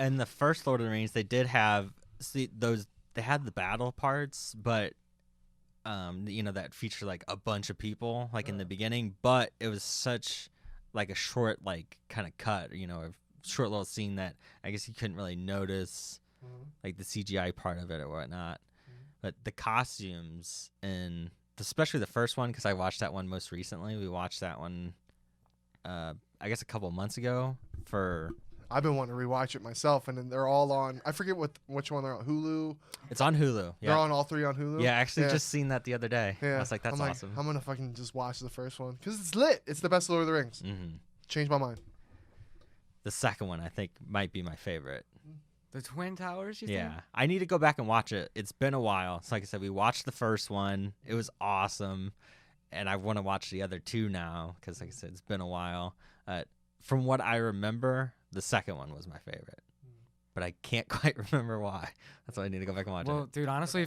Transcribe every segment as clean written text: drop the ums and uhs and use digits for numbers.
in the first Lord of the Rings, they did have they had the battle parts, but that feature like a bunch of people like in the beginning, but it was such like a short like kind of cut, a short little scene that I guess you couldn't really notice like the CGI part of it or whatnot. But the costumes and especially the first one, because I watched that one most recently. We watched that one, I guess a couple months ago. I've been wanting to rewatch it myself, and then they're all on. I forget which one they're on. Hulu. It's on Hulu. Yeah. They're on all three on Hulu. Yeah, I actually just seen that the other day. Yeah. I was like, that's awesome. I'm gonna fucking just watch the first one because it's lit. It's the best Lord of the Rings. Mm-hmm. Changed my mind. The second one I think might be my favorite. The Twin Towers, you Yeah. think? I need to go back and watch it. It's been a while. So like I said, we watched the first one. It was awesome. And I want to watch the other two now because, like I said, it's been a while. From what I remember, the second one was my favorite. But I can't quite remember why. That's why I need to go back and watch it. Well, dude, honestly,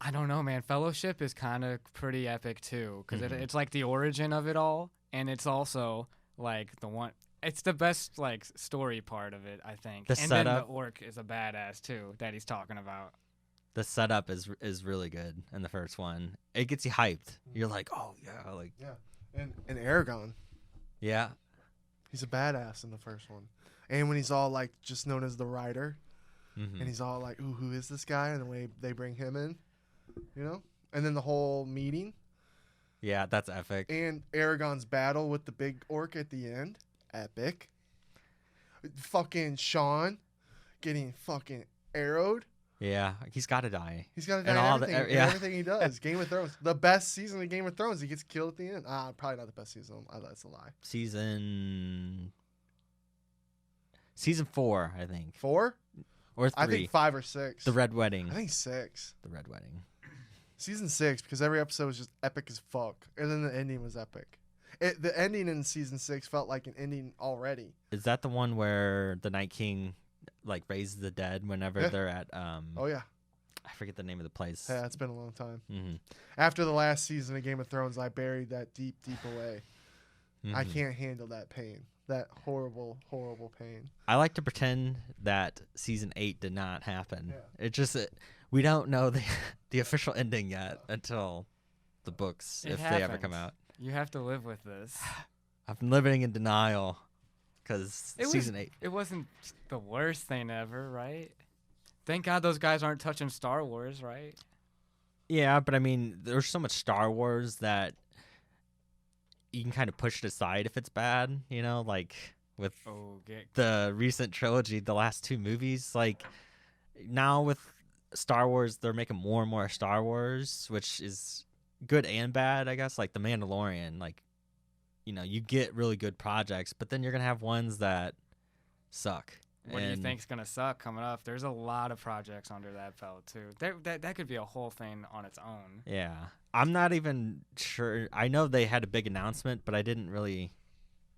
I don't know, man. Fellowship is kind of pretty epic, too, because it's like the origin of it all. And it's also like it's the best like story part of it, I think. The and setup, then the orc is a badass too that he's talking about. The setup is really good in the first one. It gets you hyped. You're like, oh yeah, and Aragorn. Yeah, he's a badass in the first one. And when he's all like just known as the Rider, and he's all like, ooh, who is this guy? And the way they bring him in, and then the whole meeting. Yeah, that's epic. And Aragorn's battle with the big orc at the end. Epic. Fucking Sean getting fucking arrowed. Yeah, he's got to die. He's got to die in everything, everything he does. Game of Thrones. The best season of Game of Thrones. He gets killed at the end. Probably not the best season. That's a lie. Season 4, I think. 4? Or 3. I think 5 or 6. The Red Wedding. I think 6. The Red Wedding. Season 6, because every episode was just epic as fuck. And then the ending was epic. The ending in season 6 felt like an ending already. Is that the one where the Night King like raises the dead whenever they're at oh yeah, I forget the name of the place. Yeah, it's been a long time. Mm-hmm. After the last season of Game of Thrones, I buried that deep away. Mm-hmm. I can't handle that pain. That horrible pain. I like to pretend that season 8 did not happen. Yeah. We don't know the official ending yet until the books, if they ever come out. You have to live with this. I've been living in denial because season 8. It wasn't the worst thing ever, right? Thank God those guys aren't touching Star Wars, right? Yeah, but I mean, there's so much Star Wars that you can kind of push it aside if it's bad, like with the recent trilogy, the last 2 movies. Like now with Star Wars, they're making more and more Star Wars, which is good and bad, I guess. Like The Mandalorian, like, you get really good projects, but then you're gonna have ones that suck. What do you think's gonna suck coming up? There's a lot of projects under that belt too. That could be a whole thing on its own. Yeah, I'm not even sure. I know they had a big announcement, but I didn't really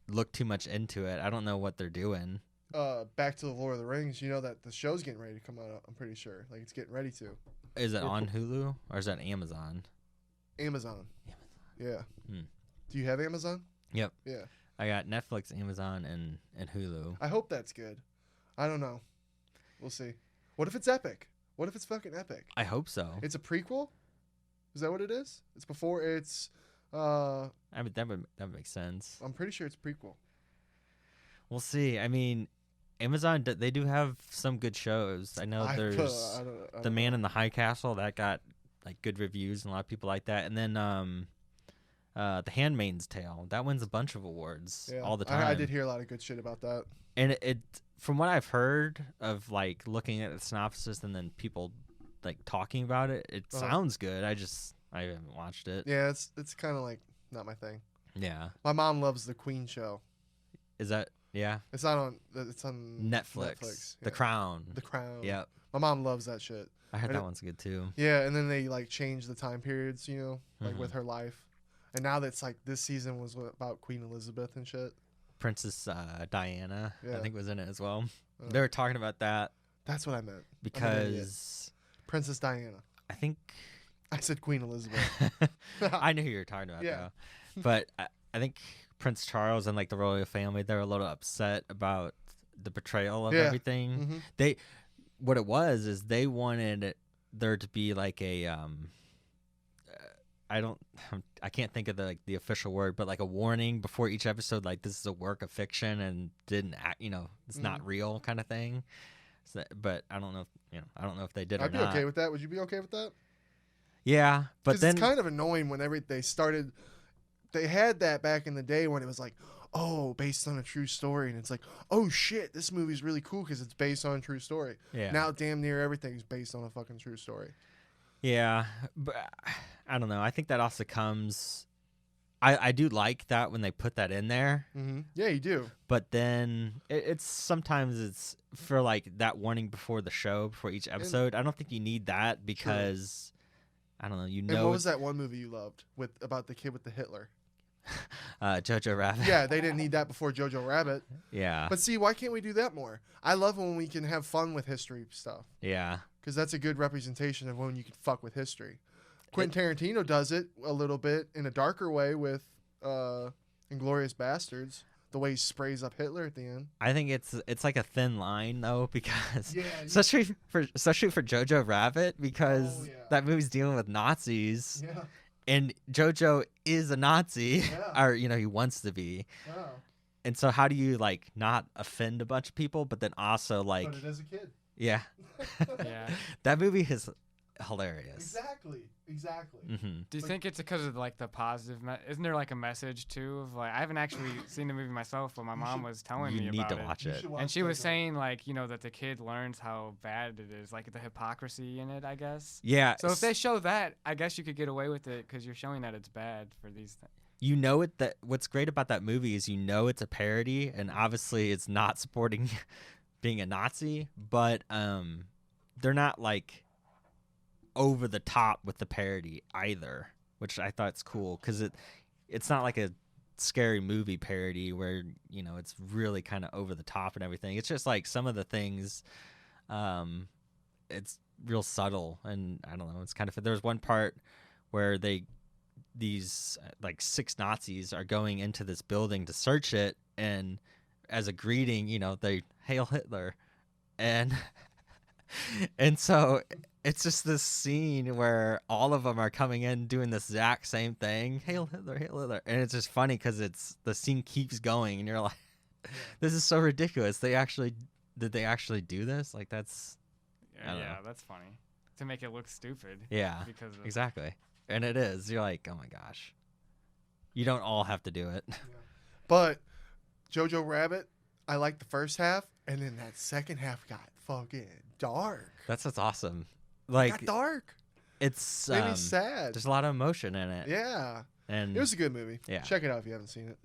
look too much into it. I don't know what they're doing. Back to the Lord of the Rings. You know that the show's getting ready to come out. I'm pretty sure. Like it's getting ready to. Is it on Hulu or is that Amazon? Amazon. Yeah. Do you have Amazon? Yep. Yeah. I got Netflix, Amazon, and Hulu. I hope that's good. I don't know. We'll see. What if it's epic? What if it's fucking epic? I hope so. It's a prequel? Is that what it is? It's before it's I mean that would make sense. I'm pretty sure it's a prequel. We'll see. I mean, Amazon, they do have some good shows. I know there's The Man in the High Castle that got like good reviews and a lot of people like that. And then The Handmaid's Tale, that wins a bunch of awards all the time. I did hear a lot of good shit about that. And it from what I've heard of like looking at the synopsis and then people like talking about it, it sounds good. I haven't watched it. Yeah, it's kind of like not my thing. Yeah. My mom loves the Queen show. Is that yeah? It's not on. It's on Netflix. Yeah. The Crown. The Crown. Yep. My mom loves that shit. I heard that one's good too. Yeah, and then they like changed the time periods, like with her life, and now that's like this season was about Queen Elizabeth and shit. Princess Diana, I think, was in it as well. They were talking about that. That's what I meant. Because Princess Diana. I think I said Queen Elizabeth. I knew who you were talking about, though. But I think Prince Charles and like the royal family, they're a little upset about the portrayal of Yeah. everything. What it was is they wanted there to be like a I can't think of the official word, but like a warning before each episode, like this is a work of fiction and didn't act, it's not real kind of thing. So, but I don't know if they did or I'd be not. okay with that. Would you be okay with that? Yeah, but then it's kind of annoying whenever they started. They had that back in the day when it was like, oh, based on a true story, and it's like, oh shit, this movie's really cool because it's based on a true story. Yeah. Now damn near everything's based on a fucking true story. Yeah, but I don't know. I think that also comes. I do like that when they put that in there. Mm-hmm. Yeah, you do. But then it's sometimes it's for like that warning before the show, before each episode. I don't think you need that because I don't know. And what was that one movie you loved about the kid with the Hitler? Jojo Rabbit. Yeah, they didn't need that before Jojo Rabbit. Yeah. But see, why can't we do that more? I love when we can have fun with history stuff. Yeah. Because that's a good representation of when you can fuck with history. Quentin Tarantino does it a little bit in a darker way with Inglourious Bastards. The way he sprays up Hitler at the end. I think it's like a thin line though, because especially for Jojo Rabbit, because that movie's dealing with Nazis. Yeah. And Jojo is a Nazi, or he wants to be. Wow. And so, how do you like not offend a bunch of people, but then also like? But it as a kid. Yeah. Yeah. That movie is hilarious. Exactly. Mm-hmm. Do you think it's because of like the positive? Isn't there like a message too of like I haven't actually seen the movie myself, but my mom was telling me about it. You need to watch it. And she was saying like that the kid learns how bad it is, like the hypocrisy in it, I guess. Yeah. So if they show that, I guess you could get away with it because you're showing that it's bad for these things. That what's great about that movie is it's a parody, and obviously it's not supporting being a Nazi, but they're not like over the top with the parody either, which I thought's cool because it's not like a scary movie parody where it's really kind of over the top and everything. It's just like some of the things, it's real subtle, and I don't know. It's kind of there's one part where these like 6 Nazis are going into this building to search it, and as a greeting, they hail Hitler, and so it's just this scene where all of them are coming in doing the exact same thing, hail Hitler, hail Hitler, and it's just funny because the scene keeps going, and you're like, this is so ridiculous. Did they actually do this? Like that's that's funny to make it look stupid. Yeah, exactly. And it is. You're like, oh my gosh. You don't all have to do it. Yeah. But Jojo Rabbit, I liked the first half, and then that second half got fucking dark. That's what's awesome. Like, it got dark. It's made me sad. There's a lot of emotion in it. Yeah. And it was a good movie. Yeah. Check it out if you haven't seen it.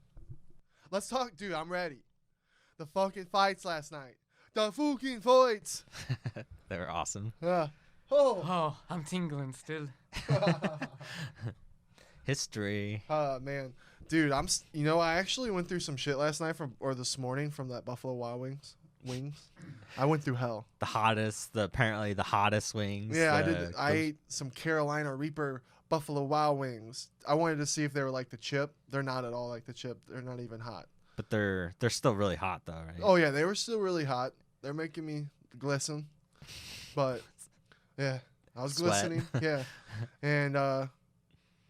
Let's talk, dude. I'm ready. The fucking fights last night. The fucking fights. They were awesome. Oh, I'm tingling still. History. Man, dude, I actually went through some shit last night this morning from that Buffalo Wild Wings. I went through hell. Apparently the hottest wings. Yeah, I did. I ate some Carolina Reaper Buffalo Wild Wings. I wanted to see if they were like the chip. They're not at all like the chip. They're not even hot. But they're still really hot though, right? Oh yeah, they were still really hot. They're making me glisten. But yeah, I was glistening. Yeah. And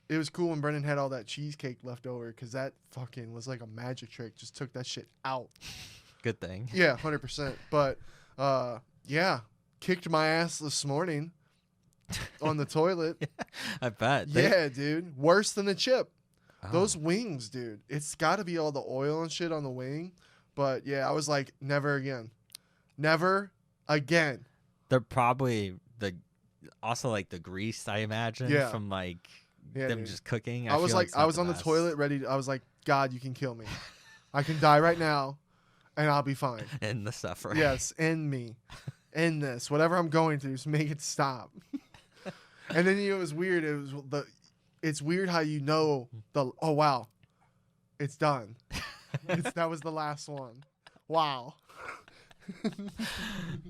it was cool when Brendan had all that cheesecake left over because that fucking was like a magic trick. Just took that shit out. Good thing. Yeah, 100%. But yeah, kicked my ass this morning on the toilet. Yeah, I bet. Yeah, dude. Worse than the chip. Oh. Those wings, dude. It's got to be all the oil and shit on the wing. But yeah, I was like, never again. Never again. They're probably also like the grease, I imagine, from like them just cooking. I was like, I was on the toilet ready. I was like, God, you can kill me. I can die right now, and I'll be fine. End the suffering. Yes, end me. End this. Whatever I'm going through, just make it stop. And then it was weird. It's weird how oh wow, it's done. That was the last one. Wow.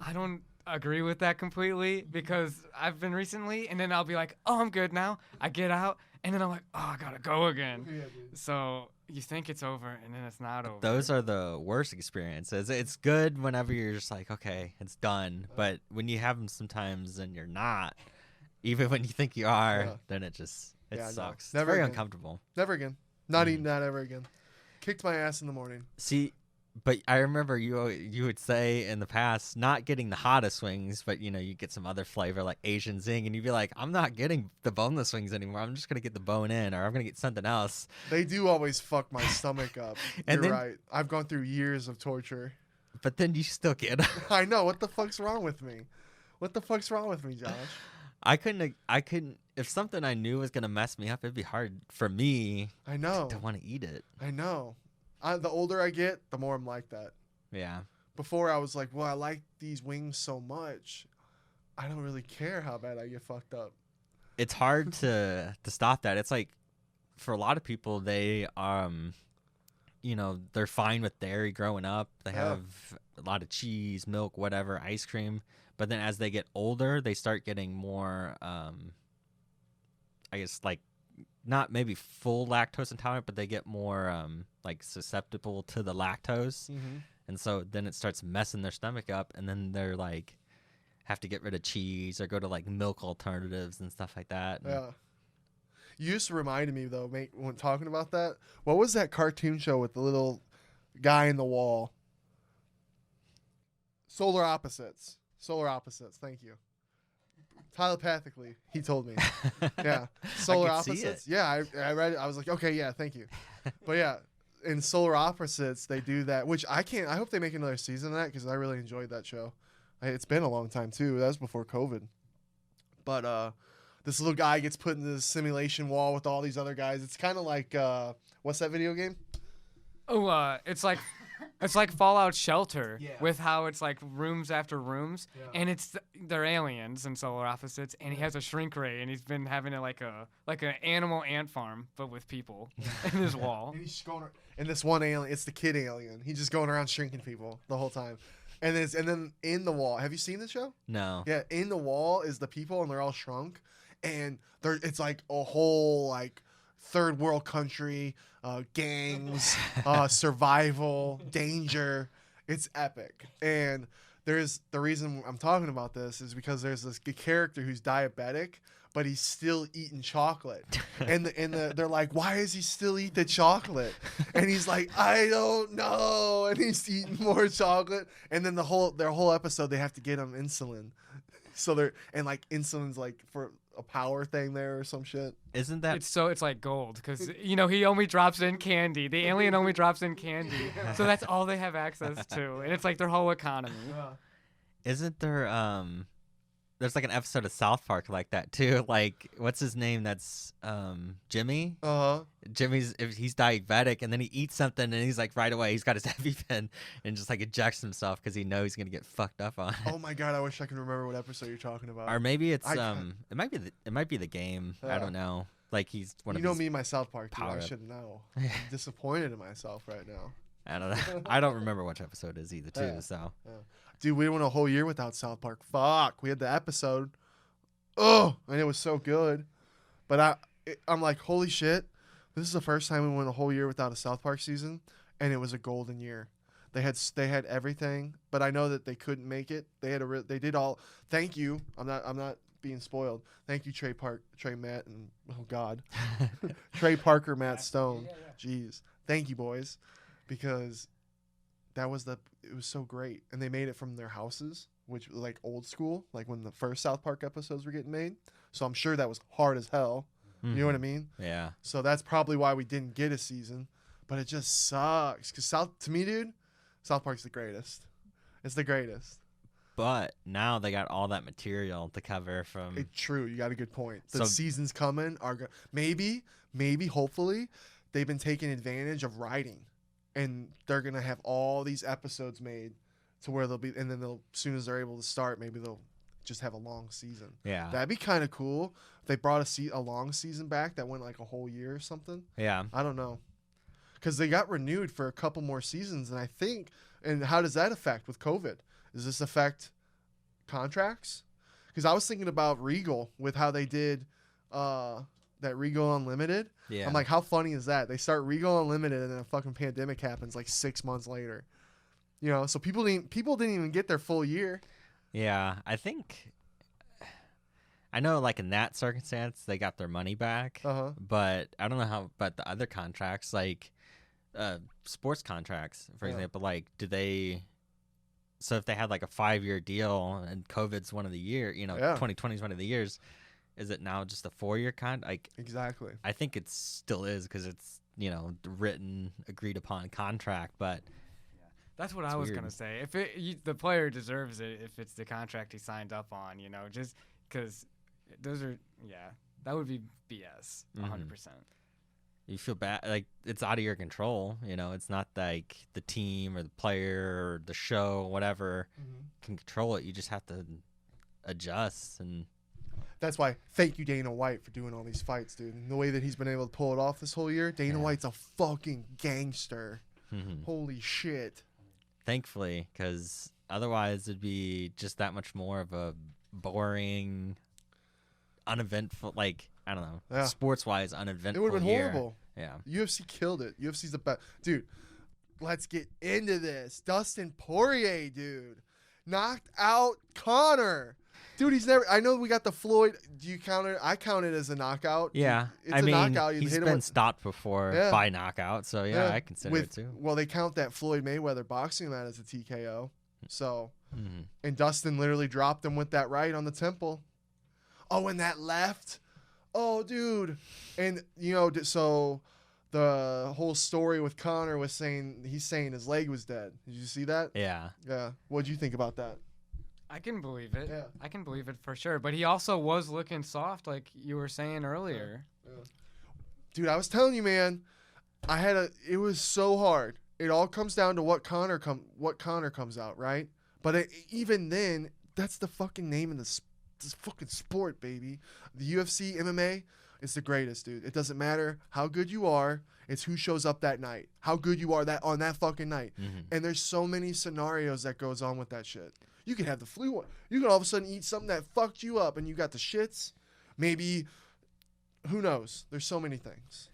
I don't agree with that completely because I've been recently, and then I'll be like, oh, I'm good now. I get out, and then I'm like, oh, I gotta go again. Yeah, dude. So you think it's over, and then it's not over. Those are the worst experiences. It's good whenever you're just like, okay, it's done. But when you have them sometimes and you're not, even when you think you are, then it Yeah, no. sucks. It's Never very again. uncomfortable. Never again. Not eating that ever again. Kicked my ass in the morning. See, but I remember you would say in the past, not getting the hottest wings, but you get some other flavor like Asian zing, and you'd be like, I'm not getting the boneless wings anymore. I'm just gonna get the bone in, or I'm gonna get something else. They do always fuck my stomach up. And You're then- right. I've gone through years of torture. But then you still get them. I know. What the fuck's wrong with me? What the fuck's wrong with me, Josh? I couldn't. If something I knew was gonna mess me up, it'd be hard for me I know. to want to eat it. I know. The older I get, the more I'm like that. Yeah. Before I was like, well, I like these wings so much, I don't really care how bad I get fucked up. It's hard to stop that. It's like for a lot of people, they they're fine with dairy growing up. They Yeah. have a lot of cheese, milk, whatever, ice cream. But then as they get older, they start getting more, I guess, like not maybe full lactose intolerant, but they get more like susceptible to the lactose. Mm-hmm. And so then it starts messing their stomach up, and then they're like have to get rid of cheese or go to like milk alternatives and stuff like that. And Yeah. You just reminded me, though, mate, when talking about that. What was that cartoon show with the little guy in the wall? Solar Opposites. Solar Opposites. Thank you. Telepathically, he told me. Yeah. Solar could see Opposites. it. Yeah, I read it. I was like, okay, yeah, thank you. But yeah, in Solar Opposites, they do that, which I can't. I hope they make another season of that because I really enjoyed that show. It's been a long time, too. That was before COVID. But this little guy gets put in this simulation wall with all these other guys. It's kind of like, what's that video game? Oh, it's like Fallout Shelter Yeah. with how it's like rooms after rooms, Yeah. and they're aliens and solar opposites, and he has a shrink ray, and he's been having it like an animal ant farm, but with people in his wall. And he's just going, and this one alien, it's the kid alien. He's just going around shrinking people the whole time. And then in the wall, have you seen the show? No. Yeah, in the wall is the people, and they're all shrunk, and it's like a whole like third world country, gangs, survival, danger. It's epic. And there's the reason I'm talking about this is because there's this character who's diabetic, but he's still eating chocolate. And they're like, why is he still eat the chocolate? And he's like, I don't know. And he's eating more chocolate. And then their whole episode, they have to get him insulin. So like insulin's like for a power thing there or some shit. Isn't that It's like gold because he only drops in candy. The alien only drops in candy, so that's all they have access to, and it's like their whole economy. Isn't there there's like an episode of South Park like that too? Like what's his name? That's Jimmy. Jimmy's he's diabetic and then he eats something and he's like right away he's got his EpiPen and just like ejects himself because he knows he's gonna get fucked up on it. Oh my god, I wish I could remember what episode you're talking about. Or maybe it's I it might be the game. I Yeah. don't know. Like he's one You of know his, me, my South Park, dude. power I up. should know. I'm disappointed in myself right now. I don't know. I don't remember which episode it is either too. Yeah. So Dude, we went a whole year without South Park. Fuck. We had the episode. Oh, and it was so good. But I'm like, holy shit. This is the first time we went a whole year without a South Park season, and it was a golden year. They had everything, but I know that they couldn't make it. They did all. Thank you. I'm not being spoiled. Thank you, Trey Matt, and oh god, Trey Parker, Matt Stone. Jeez, thank you, boys, because it was so great, and they made it from their houses, which was like old school, like when the first South Park episodes were getting made. So I'm sure that was hard as hell. You know what I mean? yeah. So that's probably why we didn't get a season, but it just sucks. Cause to me, dude, South Park's the greatest. It's the greatest. But now they got all that material to cover from. It's true. You got a good point. The So- seasons coming maybe, hopefully, they've been taking advantage of writing, and they're gonna have all these episodes made to where they'll be, and then as soon as they're able to start, maybe they'll just have a long season. Yeah. That'd be kind of cool. If they brought a long season back that went like a whole year or something. Yeah. I don't know. Because they got renewed for a couple more seasons, and I think, and how does that affect with COVID? Does this affect contracts? Because I was thinking about Regal with how they did that Regal Unlimited. Yeah. I'm like, how funny is that? They start Regal Unlimited, and then a fucking pandemic happens like 6 months later. You know, so people didn't even get their full year. Yeah, I know, like, in that circumstance, they got their money back. But I don't know how about the other contracts, like sports contracts, for example. Like, so if they had like a 5-year deal and COVID's one of the year, 2020 is one of the years, is it now just a 4-year Like, exactly. I think it still is because it's written, agreed upon contract, but. That's what I was gonna say. If the player deserves it, if it's the contract he signed up on, just because those are that would be BS, 100%. You feel bad, like it's out of your control. It's not like the team or the player or the show, whatever, can control it. You just have to adjust, and that's why. Thank you, Dana White, for doing all these fights, dude. And the way that he's been able to pull it off this whole year, Dana White's a fucking gangster. Holy shit. Thankfully, because otherwise it'd be just that much more of a boring, uneventful, like, I don't know, sports-wise uneventful. It would have been year. horrible. Yeah. UFC killed it. UFC's the best. Dude, let's get into this. Dustin Poirier, dude. Knocked out Conor. Dude, he's never. I know we got the Floyd. Do you count it? I count it as a knockout. Yeah, it's a knockout. He's been stopped before by knockout, so I consider it too. Well, they count that Floyd Mayweather boxing match as a TKO. So, and Dustin literally dropped him with that right on the temple. Oh, and that left. Oh, dude, and so the whole story with Conor was saying his leg was dead. Did you see that? Yeah. Yeah. What'd you think about that? I can believe it. Yeah. I can believe it for sure. But he also was looking soft, like you were saying earlier. Yeah. Dude, I was telling you, man. It was so hard. It all comes down to what Conor comes out, right? But even then, that's the fucking name of this fucking sport, baby. The UFC, MMA, it's the greatest, dude. It doesn't matter how good you are. It's who shows up that night. How good you are on that fucking night. And there's so many scenarios that goes on with that shit. You could have the flu. You could all of a sudden eat something that fucked you up and you got the shits. Maybe, who knows? There's so many things.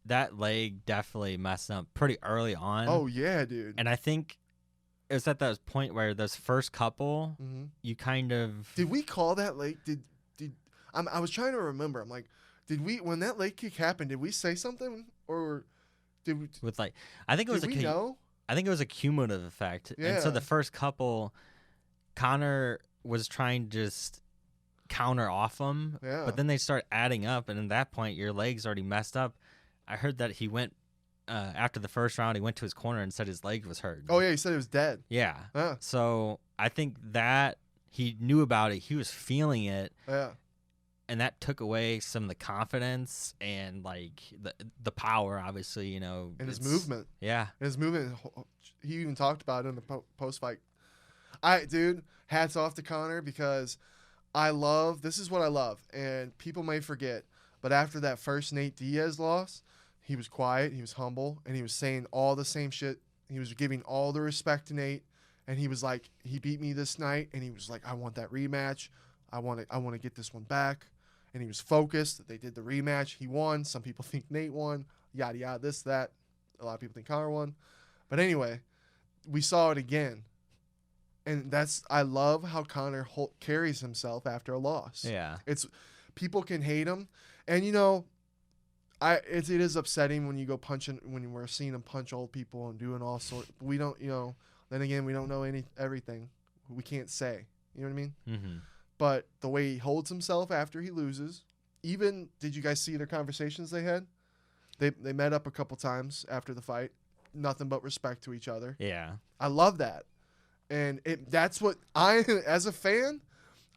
That leg definitely messed up pretty early on. Oh, yeah, dude. And I think it was at that point where those first couple, you kind of... Did we call that leg? I was trying to remember. I'm like, when that leg kick happened, did we say something? Or did we... With like, I think it was I think it was a cumulative effect. Yeah. And so the first couple... Conor was trying to just counter off him, but then they start adding up, and at that point, your leg's already messed up. I heard that he went, after the first round, he went to his corner and said his leg was hurt. Oh, yeah, he said it was dead. Yeah. So I think that he knew about it. He was feeling it. Yeah. And that took away some of the confidence and, like, the power, obviously, And his movement. Yeah. And his movement, he even talked about it in the post-fight. Dude, hats off to Conor because this is what I love, and people may forget, but after that first Nate Diaz loss, he was quiet, he was humble, and he was saying all the same shit. He was giving all the respect to Nate, and he was like, he beat me this night, and he was like, I want that rematch. I want to get this one back. And he was focused. They did the rematch. He won. Some people think Nate won. Yada, yada, this, that. A lot of people think Conor won. But anyway, we saw it again. And I love how Conor carries himself after a loss. Yeah. People can hate him. And, it is upsetting when you go when we're seeing him punch old people and doing all sorts. We don't, then again, we don't know everything. We can't say. You know what I mean? Mm-hmm. But the way he holds himself after he loses, did you guys see their conversations they had? They met up a couple times after the fight. Nothing but respect to each other. Yeah. I love that. And that's what as a fan,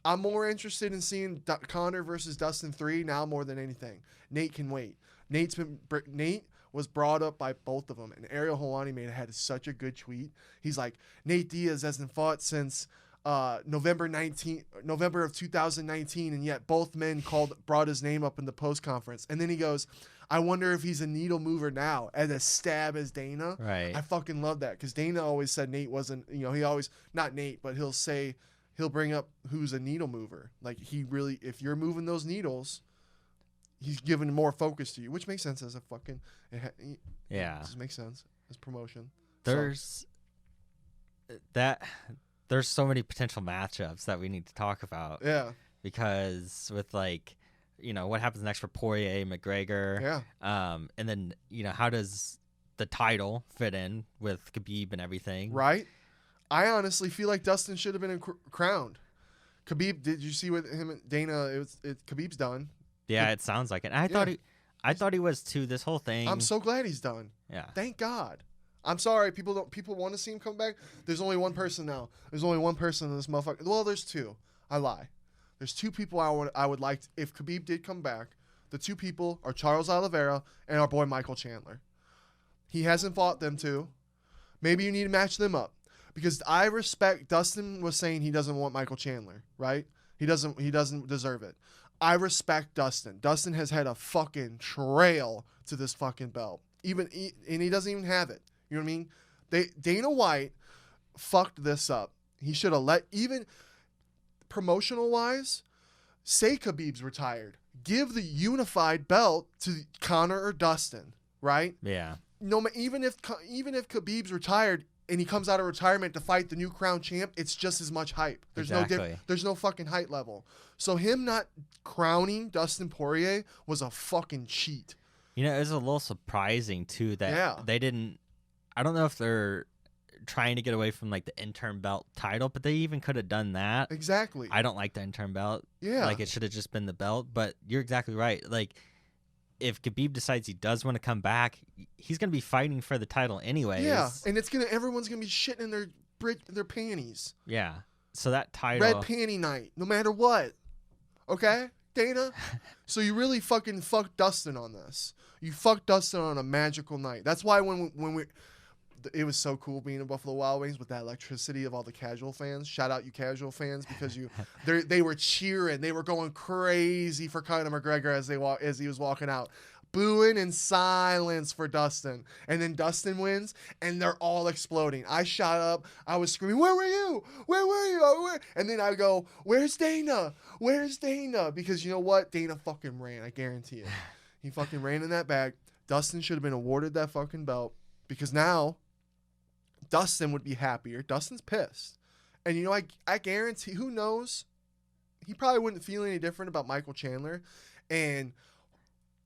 I'm more interested in seeing Conor versus Dustin 3 now more than anything. Nate can wait. Nate was brought up by both of them, and Ariel Helwani had such a good tweet. He's like, Nate Diaz hasn't fought since November of 2019, and yet both men brought his name up in the post conference. And then he goes, I wonder if he's a needle mover now as a stab as Dana. Right. I fucking love that because Dana always said Nate wasn't, he always, not Nate, but he'll bring up who's a needle mover. Like if you're moving those needles, he's giving more focus to you, which makes sense as a fucking. It just makes sense as promotion. There's so many potential matchups that we need to talk about. Yeah. Because with like, what happens next for Poirier, McGregor? Yeah. And then how does the title fit in with Khabib and everything? Right. I honestly feel like Dustin should have been crowned. Khabib, did you see with him and Dana? Khabib's done. Yeah, it sounds like it. And I thought he was too. This whole thing. I'm so glad he's done. Yeah. Thank God. I'm sorry, people want to see him come back. There's only one person now. There's only one person in this motherfucker. Well, there's two. I lie. There's two people I would like if Khabib did come back. The two people are Charles Oliveira and our boy Michael Chandler. He hasn't fought them two. Maybe you need to match them up. Because I respect, Dustin was saying he doesn't want Michael Chandler, right? He doesn't deserve it. I respect Dustin. Dustin has had a fucking trail to this fucking belt. And he doesn't even have it. You know what I mean? Dana White fucked this up. He should have even promotional wise, say Khabib's retired. Give the unified belt to Conor or Dustin, right? Yeah. No, even if Khabib's retired and he comes out of retirement to fight the new crown champ, it's just as much hype. There's there's no fucking hype level. So him not crowning Dustin Poirier was a fucking cheat. It was a little surprising too that they didn't. I don't know if they're trying to get away from like the interim belt title, but they even could have done that. Exactly. I don't like the interim belt. Yeah. Like it should have just been the belt, but you're exactly right. Like if Khabib decides he does want to come back, he's going to be fighting for the title anyways. Yeah, and everyone's going to be shitting in their panties. Yeah. So that title Red panty night, no matter what. Okay? Dana? So you really fucking fucked Dustin on this. You fucked Dustin on a magical night. That's why it was so cool being in Buffalo Wild Wings with that electricity of all the casual fans. Shout out you casual fans because they were cheering. They were going crazy for Conor McGregor as he was walking out. Booing in silence for Dustin. And then Dustin wins and they're all exploding. I shot up. I was screaming, "Where were you? Where were you?" And then I go, "Where's Dana? Where's Dana?" Because you know what? Dana fucking ran. I guarantee it. He fucking ran in that bag. Dustin should have been awarded that fucking belt because now Dustin would be happier. Dustin's pissed. And I guarantee, who knows? He probably wouldn't feel any different about Michael Chandler. And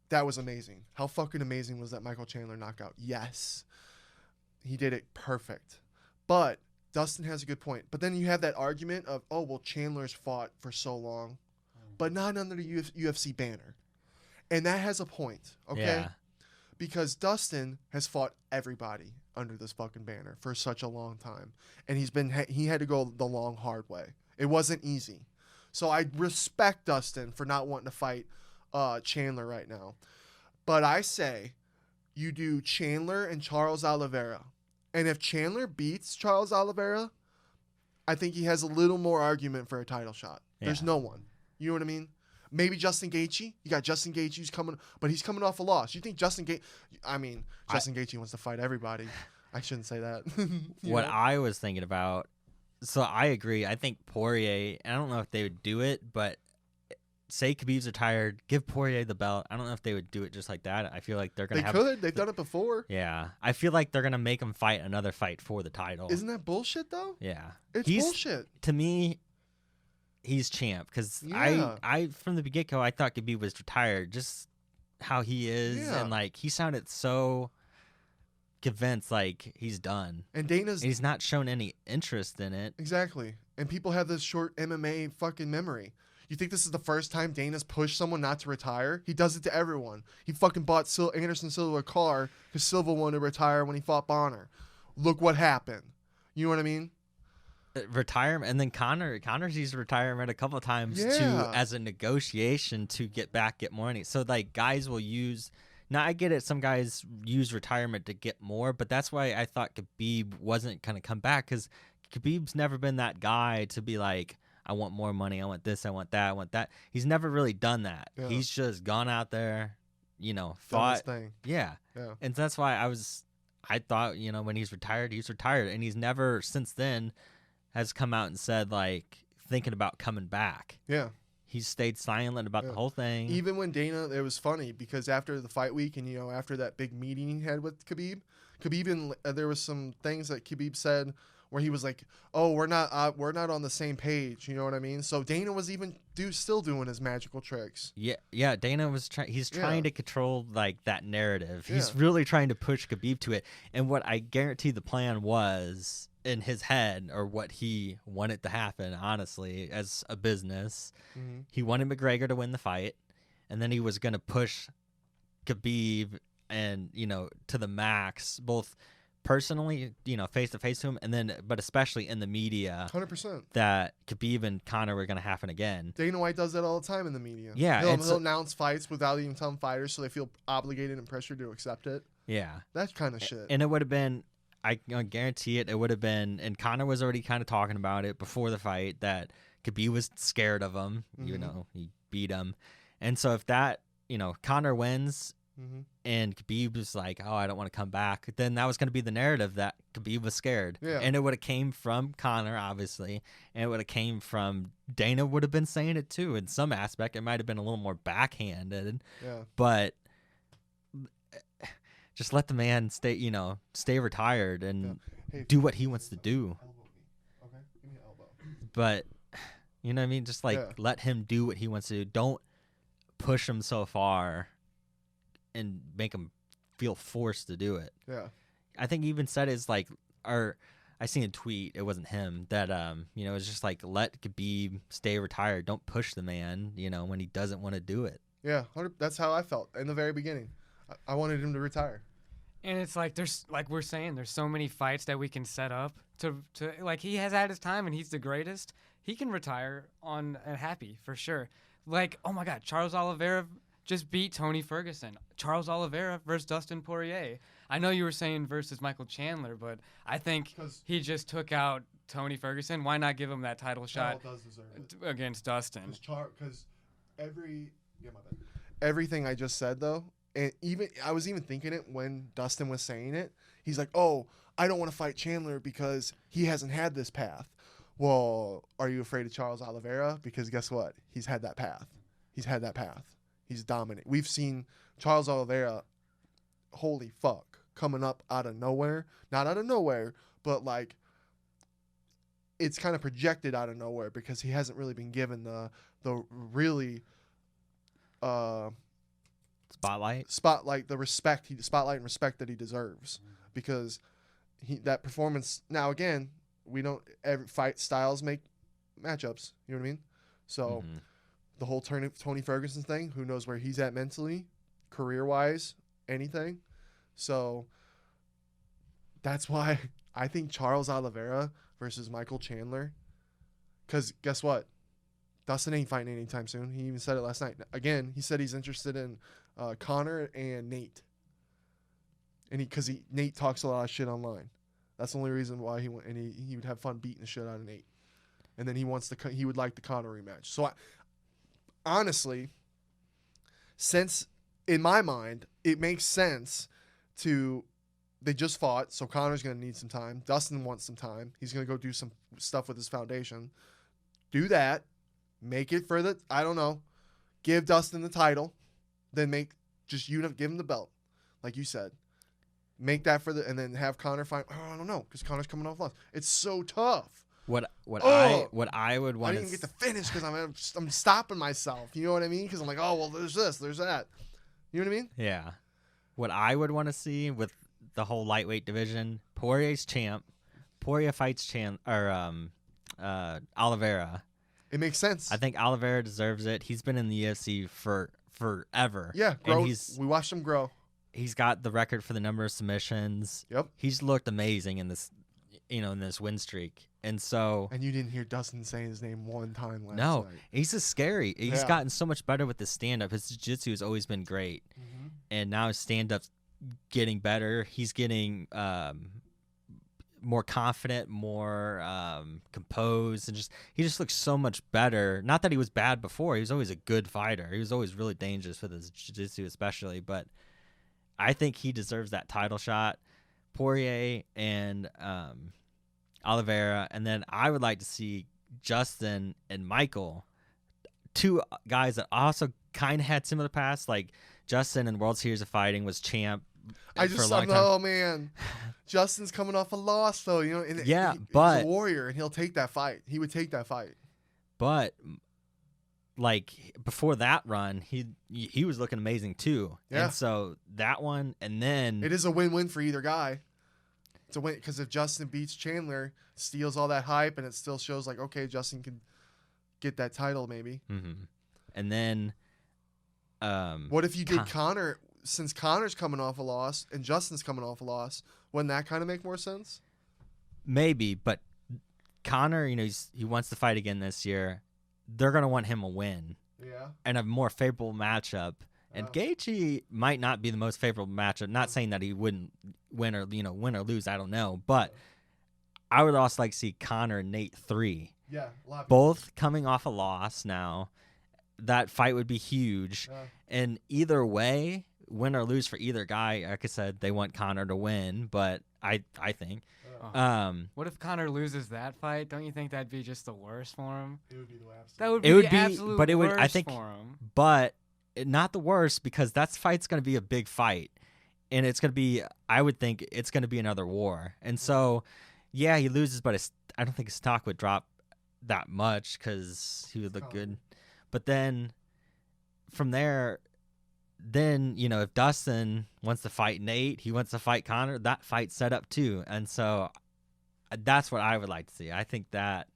that was amazing. How fucking amazing was that Michael Chandler knockout? Yes. He did it perfect. But Dustin has a good point. But then you have that argument of, oh, well, Chandler's fought for so long, but not under the UFC banner. And that has a point, okay? Yeah. Because Dustin has fought everybody under this fucking banner for such a long time. And he had to go the long, hard way. It wasn't easy. So I respect Dustin for not wanting to fight Chandler right now. But I say you do Chandler and Charles Oliveira. And if Chandler beats Charles Oliveira, I think he has a little more argument for a title shot. Yeah. There's no one. You know what I mean? Maybe Justin Gaethje. You got Justin Gaethje who's coming, but he's coming off a loss. You think Justin Gaethje wants to fight everybody. I shouldn't say that. What I was thinking about, so I agree. I think Poirier, I don't know if they would do it, but say Khabib's retired, give Poirier the belt. I don't know if they would do it just like that. I feel like they're going to could. They've done it before. Yeah. I feel like they're going to make him fight another fight for the title. Isn't that bullshit, though? Yeah. It's bullshit. To me, he's champ because I from the get-go I thought Khabib was retired, just how he is, and like he sounded so convinced like he's done, and he's not shown any interest in it. Exactly. And people have this short MMA fucking memory. You think this is the first time Dana's pushed someone not to retire? He does it to everyone. He fucking bought Anderson Silva a car because Silva wanted to retire when he fought Bonner. Look what happened. You know what I mean? Retirement, and then Connor's used retirement a couple of times as a negotiation to get more money. So like guys will use. Now I get it. Some guys use retirement to get more, but that's why I thought Khabib wasn't gonna come back because Khabib's never been that guy to be like, I want more money. I want this. I want that. I want that. He's never really done that. Yeah. He's just gone out there, fought. Yeah. And that's why I thought, when he's retired, and he's never since then has come out and said like thinking about coming back. Yeah. He stayed silent about the whole thing. Even when Dana, it was funny because after the fight week and, after that big meeting he had with Khabib, and there was some things that Khabib said where he was like, "Oh, we're not on the same page." You know what I mean? So Dana was even still doing his magical tricks. Yeah. Dana was he's trying to control like that narrative. He's Yeah. really trying to push Khabib to it. And what I guarantee the plan was in his head, or what he wanted to happen, honestly, as a business, he wanted McGregor to win the fight, and then he was going to push Khabib and to the max, both personally, face to face to him, and then but especially in the media, 100%. that Khabib and Conor were going to happen again. Dana White does that all the time in the media. Yeah, he'll announce fights without even telling fighters, so they feel obligated and pressured to accept it. Yeah, That kind of shit. and it would have been, I guarantee it would have been, and Conor was already kind of talking about it before the fight, that Khabib was scared of him, he beat him, and so if that, Conor wins. And Khabib was like, "Oh, I don't want to come back." Then that was going to be the narrative, that Khabib was scared, and it would have came from Conor, obviously, and it would have came from Dana. Would have been saying it too in some aspect. It might have been a little more backhanded, but just let the man stay retired and do what he wants to do. Okay, give me an elbow. But you know what I mean? Just let him do what he wants to do. Don't push him so far and make him feel forced to do it. Yeah. I think he even said it's like, I seen a tweet, it wasn't him, that it's just like, let Khabib stay retired. Don't push the man, when he doesn't want to do it. Yeah, that's how I felt in the very beginning. I wanted him to retire. And it's like, there's, like we're saying, there's so many fights that we can set up to like, he has had his time and he's the greatest. He can retire on happy for sure. Like, oh my God, Charles Oliveira just beat Tony Ferguson. Charles Oliveira versus Dustin Poirier. I know you were saying versus Michael Chandler, but I think he just took out Tony Ferguson. Why not give him that title shot against Dustin? Because everything I just said, though, and even I was even thinking it when Dustin was saying it. He's like, "Oh, I don't want to fight Chandler because he hasn't had this path." Well, are you afraid of Charles Oliveira? Because guess what? He's had that path. He's dominant. We've seen Charles Oliveira, holy fuck, coming up out of nowhere. Not out of nowhere, but like it's kind of projected out of nowhere because he hasn't really been given the really spotlight, the respect and respect that he deserves. Because that performance. Now again, we don't every fight styles make matchups. You know what I mean? So. The whole Tony Ferguson thing, who knows where he's at mentally, career-wise, anything. So that's why I think Charles Oliveira versus Michael Chandler, because guess what? Dustin ain't fighting anytime soon. He even said it last night. Again, he said he's interested in Conor and Nate. And because Nate talks a lot of shit online. That's the only reason why he went, and he would have fun beating the shit out of Nate. And then he would like the Conor rematch. So honestly, since in my mind it makes sense they just fought, so Conor's going to need some time. Dustin wants some time. He's going to go do some stuff with his foundation. Do that. Make it for give Dustin the title, then give him the belt, like you said. Make that and then have Conor fight. Oh, I don't know, because Conor's coming off loss. It's so tough. What I would want. I didn't even get to finish because I'm stopping myself. You know what I mean? Because I'm like, oh well, there's this, there's that. You know what I mean? Yeah. What I would want to see with the whole lightweight division, Poirier's champ. Poirier fights Oliveira. It makes sense. I think Oliveira deserves it. He's been in the UFC for forever. Yeah, grow. We watched him grow. He's got the record for the number of submissions. Yep. He's looked amazing in this win streak. And you didn't hear Dustin saying his name one time last night. No, he's just scary. He's gotten so much better with his stand-up. His jiu-jitsu has always been great. Mm-hmm. And now his stand-up's getting better. He's getting more confident, more composed, and he just looks so much better. Not that he was bad before. He was always a good fighter. He was always really dangerous with his jiu-jitsu especially. But I think he deserves that title shot. Poirier and Oliveira, and then I would like to see Justin and Michael two guys that also kind of had similar paths, like Justin in World Series of Fighting was champ. I for a just long thought, time. oh man, Justin's coming off a loss though, you know. And he's but a warrior, and he'll take that fight. He would take that fight. But like before that run, he was looking amazing too. Yeah. And so that one, and then It is a win-win for either guy. It's a win because if Justin beats Chandler, steals all that hype, and it still shows like, okay, Justin can get that title maybe. mm-hmm. And then What if you did Conor? Since Conor's coming off a loss and Justin's coming off a loss, wouldn't that kind of make more sense? maybe, but Conor, he wants to fight again this year. They're gonna want him a win Yeah. and a more favorable matchup. And Gaethje might not be the most favorable matchup. Not saying that he wouldn't win or lose. I don't know, but I would also like to see Conor and Nate 3. Yeah. A lot of Both coming off a loss now. That fight would be huge. people. And either way, win or lose for either guy, like I said, they want Conor to win, but I think. What if Conor loses that fight? Don't you think that'd be just the worst for him? It would be the absolute. That would be It would the be- absolute but it would- worst I think- for him. But not the worst, because that fight's going to be a big fight. And it's going to be, I would think, it's going to be another war. And so, yeah, he loses, but I don't think his stock would drop that much because he would look good. But then from there, if Dustin wants to fight Nate, he wants to fight Conor, that fight's set up too. And so that's what I would like to see. I think that,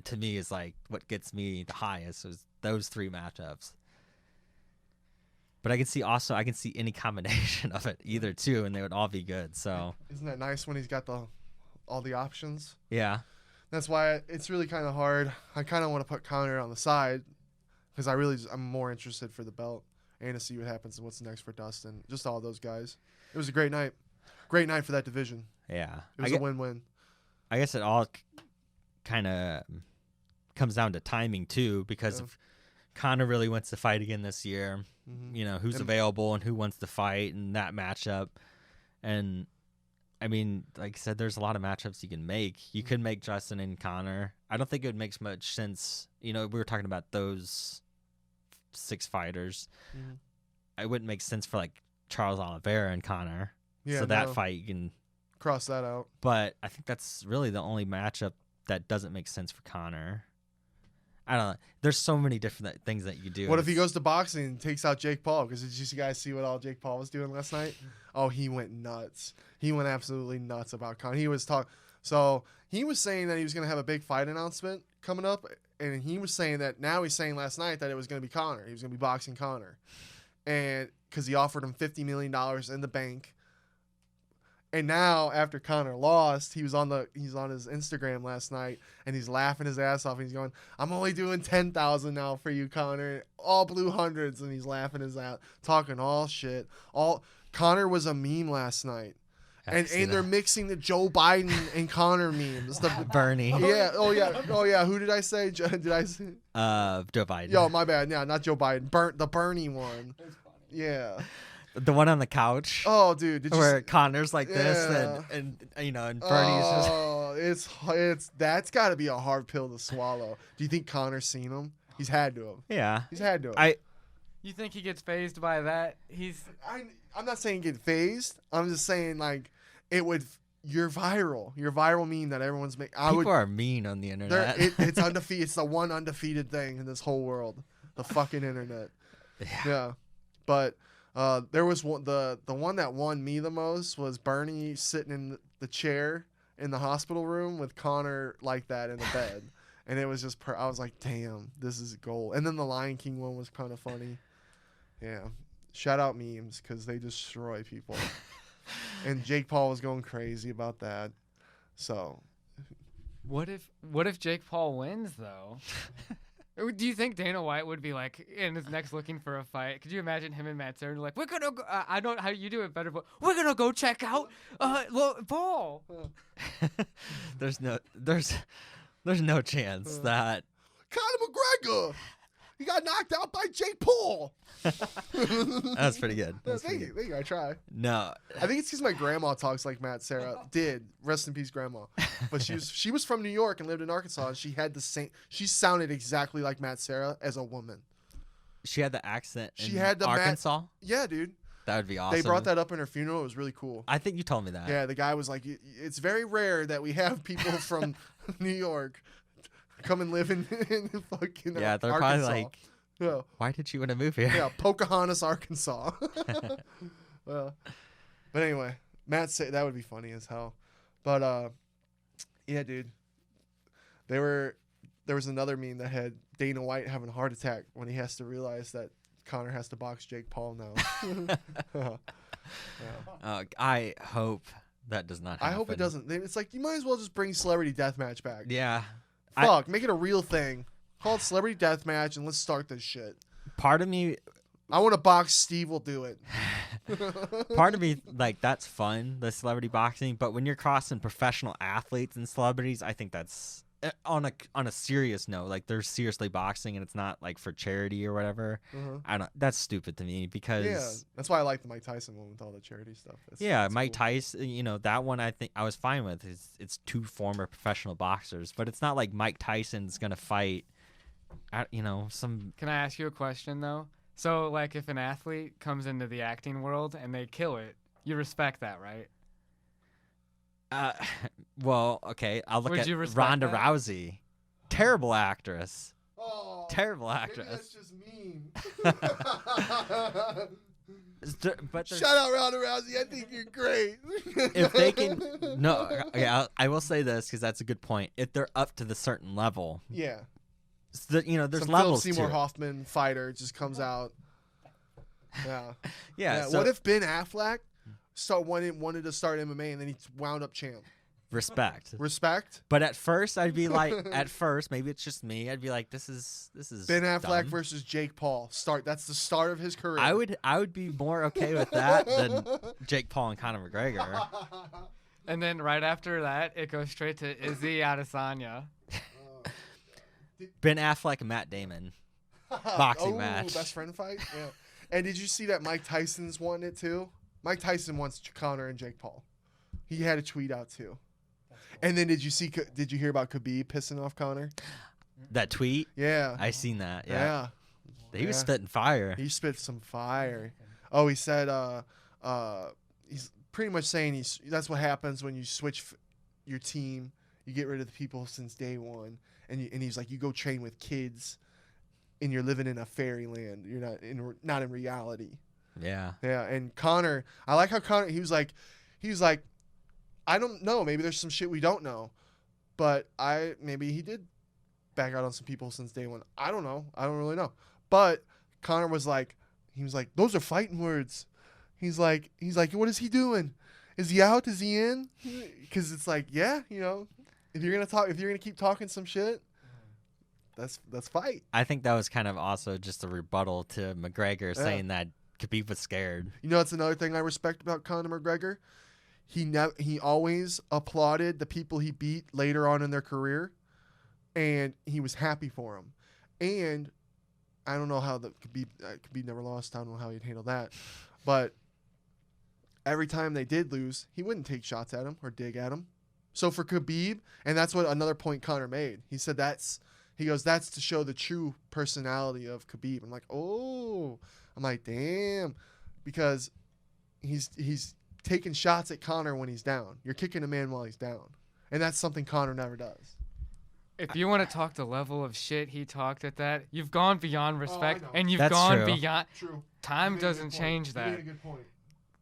to me, is like what gets me the highest was those three matchups. But I can see any combination of it either too, and they would all be good. So Isn't that nice when he's got all the options? yeah, That's why it's really kind of hard. I kind of want to put Conor on the side because I'm more interested for the belt and to see what happens and what's next for Dustin. Just all those guys. It was a great night. Great night for that division. yeah. It was a win-win. I guess it all kind of comes down to timing too, because if Conor really wants to fight again this year, Mm-hmm. Who's available and who wants to fight and that matchup. And I mean, like I said, there's a lot of matchups you can make. You could make Justin and Conor. I don't think it would make much sense. We were talking about those 6 fighters. Mhm. It wouldn't make sense for like Charles Oliveira and Conor. Yeah, so that no. fight you can. Cross that out. But I think that's really the only matchup that doesn't make sense for Conor. I don't know. There's so many different things that you do. What if he goes to boxing and takes out Jake Paul? Because did you guys see what all Jake Paul was doing last night? Oh, he went nuts. He went absolutely nuts about Conor. He was So he was saying that he was going to have a big fight announcement coming up, and he was saying that now he's saying last night that it was going to be Conor. He was going to be boxing Conor, and because he offered him $50 million in the bank. And now, after Conor lost, he's on his Instagram last night, and he's laughing his ass off. And he's going, "I'm only doing 10,000 now for you, Conor. All blue hundreds." And he's laughing his ass, talking all shit. Conor was a meme last night, and they're mixing the Joe Biden and Conor memes. Bernie. Yeah. Oh yeah. Who did I say? Did I say? Joe Biden. Yo, my bad. Yeah, not Joe Biden. The Bernie one. Yeah. The one on the couch. Oh, dude. Did you where Connor's like this, Yeah. and Bernie's just. Oh, it's that's got to be a hard pill to swallow. Do you think Connor's seen him? He's had to have. Yeah. He's had to have. You think he gets phased by that? I'm not saying get phased. I'm just saying like it would. You're viral. You're viral meme that everyone's making. People are mean on the internet. It's undefeated. It's the one undefeated thing in this whole world. The fucking internet. Yeah. But. There was one, the one that won me the most was Bernie sitting in the chair in the hospital room with Conor like that in the bed, and it was just I was like, damn, this is gold. And then the Lion King one was kind of funny. Yeah, shout out memes because they destroy people. And Jake Paul was going crazy about that. So, What if Jake Paul wins though? Do you think Dana White would be like in his next looking for a fight? Could you imagine him and Matt Serra like, we're gonna go, I don't know how you do it better, but we're gonna go check out Paul. There's no chance that Conor McGregor, He got knocked out by Jake Paul. That's pretty good. Thank you. I try. No, I think it's because my grandma talks like Matt Serra did. Rest in peace, grandma. But she was from New York and lived in Arkansas, and she had the same. She sounded exactly like Matt Serra as a woman. she had the accent in She had the Arkansas. Yeah, dude. That would be awesome. They brought that up in her funeral. It was really cool. I think you told me that. Yeah, the guy was like, "It's very rare that we have people from New York come and live in fucking Yeah, they're Arkansas." probably like, Yeah. why did you want to move here? Yeah, Pocahontas, Arkansas. Well, but anyway, Matt said that would be funny as hell. But yeah, dude, there was another meme that had Dana White having a heart attack when he has to realize that Conor has to box Jake Paul now. Yeah. I hope that does not happen. I hope it doesn't. It's like you might as well just bring Celebrity Deathmatch back. Yeah. Fuck, make it a real thing. Call it Celebrity Deathmatch and let's start this shit. Part of me I want to box. Steve will do it. Part of me, like, that's fun, the celebrity boxing, but when you're crossing professional athletes and celebrities, I think that's on a serious note. Like, they're seriously boxing, and it's not like for charity or whatever. That's stupid to me because Yeah, that's why I like the Mike Tyson one with all the charity stuff. Mike cool. Tyson, that one I think I was fine with. It's two former professional boxers, but it's not like Mike Tyson's gonna fight. Some. Can I ask you a question though? So, like, if an athlete comes into the acting world and they kill it, you respect that, right? Well, okay. I'll look Would at you respect Ronda that? Rousey. Terrible actress. Oh, Terrible maybe actress. that's just mean. But Shout out Ronda Rousey. I think you're great. if they can, no, okay, I will say this because that's a good point. If they're up to the certain level, Yeah. there's Some levels Philip Seymour to it. Hoffman fighter just comes out. Yeah. Yeah. So What if Ben Affleck wanted to start MMA and then he wound up champ? respect. Respect. But at first, I'd be like, maybe it's just me. I'd be like, this is Ben Affleck dumb. versus Jake Paul. That's the start of his career. I would be more okay with that than Jake Paul and Conor McGregor. And then right after that, it goes straight to Izzy Adesanya. Ben Affleck and Matt Damon. Boxing match. Best friend fight. Yeah. And did you see that Mike Tyson's wanting it too? Mike Tyson wants Conor and Jake Paul. He had a tweet out too. And then did you hear about Khabib pissing off Conor? That tweet? Yeah. I seen that. Yeah. He was spitting fire. He spit some fire. Oh, he said he's pretty much saying that's what happens when you switch your team. You get rid of the people since day one. And he's like, you go train with kids and you're living in a fairyland. You're not in reality. Yeah. Yeah, and Conor, I like how Conor, he was like, I don't know, maybe there's some shit we don't know, but maybe he did back out on some people since day one. I don't know. I don't really know. But Conor was like, those are fighting words. He's like, what is he doing? Is he out? Is he in? Because it's like, yeah, if you're gonna keep talking some shit, let's fight. I think that was kind of also just a rebuttal to McGregor saying that Khabib was scared. That's another thing I respect about Conor McGregor. He always applauded the people he beat later on in their career, and he was happy for them. And I don't know how Khabib never lost. I don't know how he'd handle that, but every time they did lose, he wouldn't take shots at him or dig at him. So for Khabib, and that's what another point Conor made. He said that's to show the true personality of Khabib. I'm like, oh. I'm like, damn, because he's taking shots at Conor when he's down. You're kicking a man while he's down, and that's something Conor never does. If you want to talk the level of shit he talked at that, you've gone beyond respect, know. and you've That's gone true. beyond. True. Time doesn't change that. You made a good point.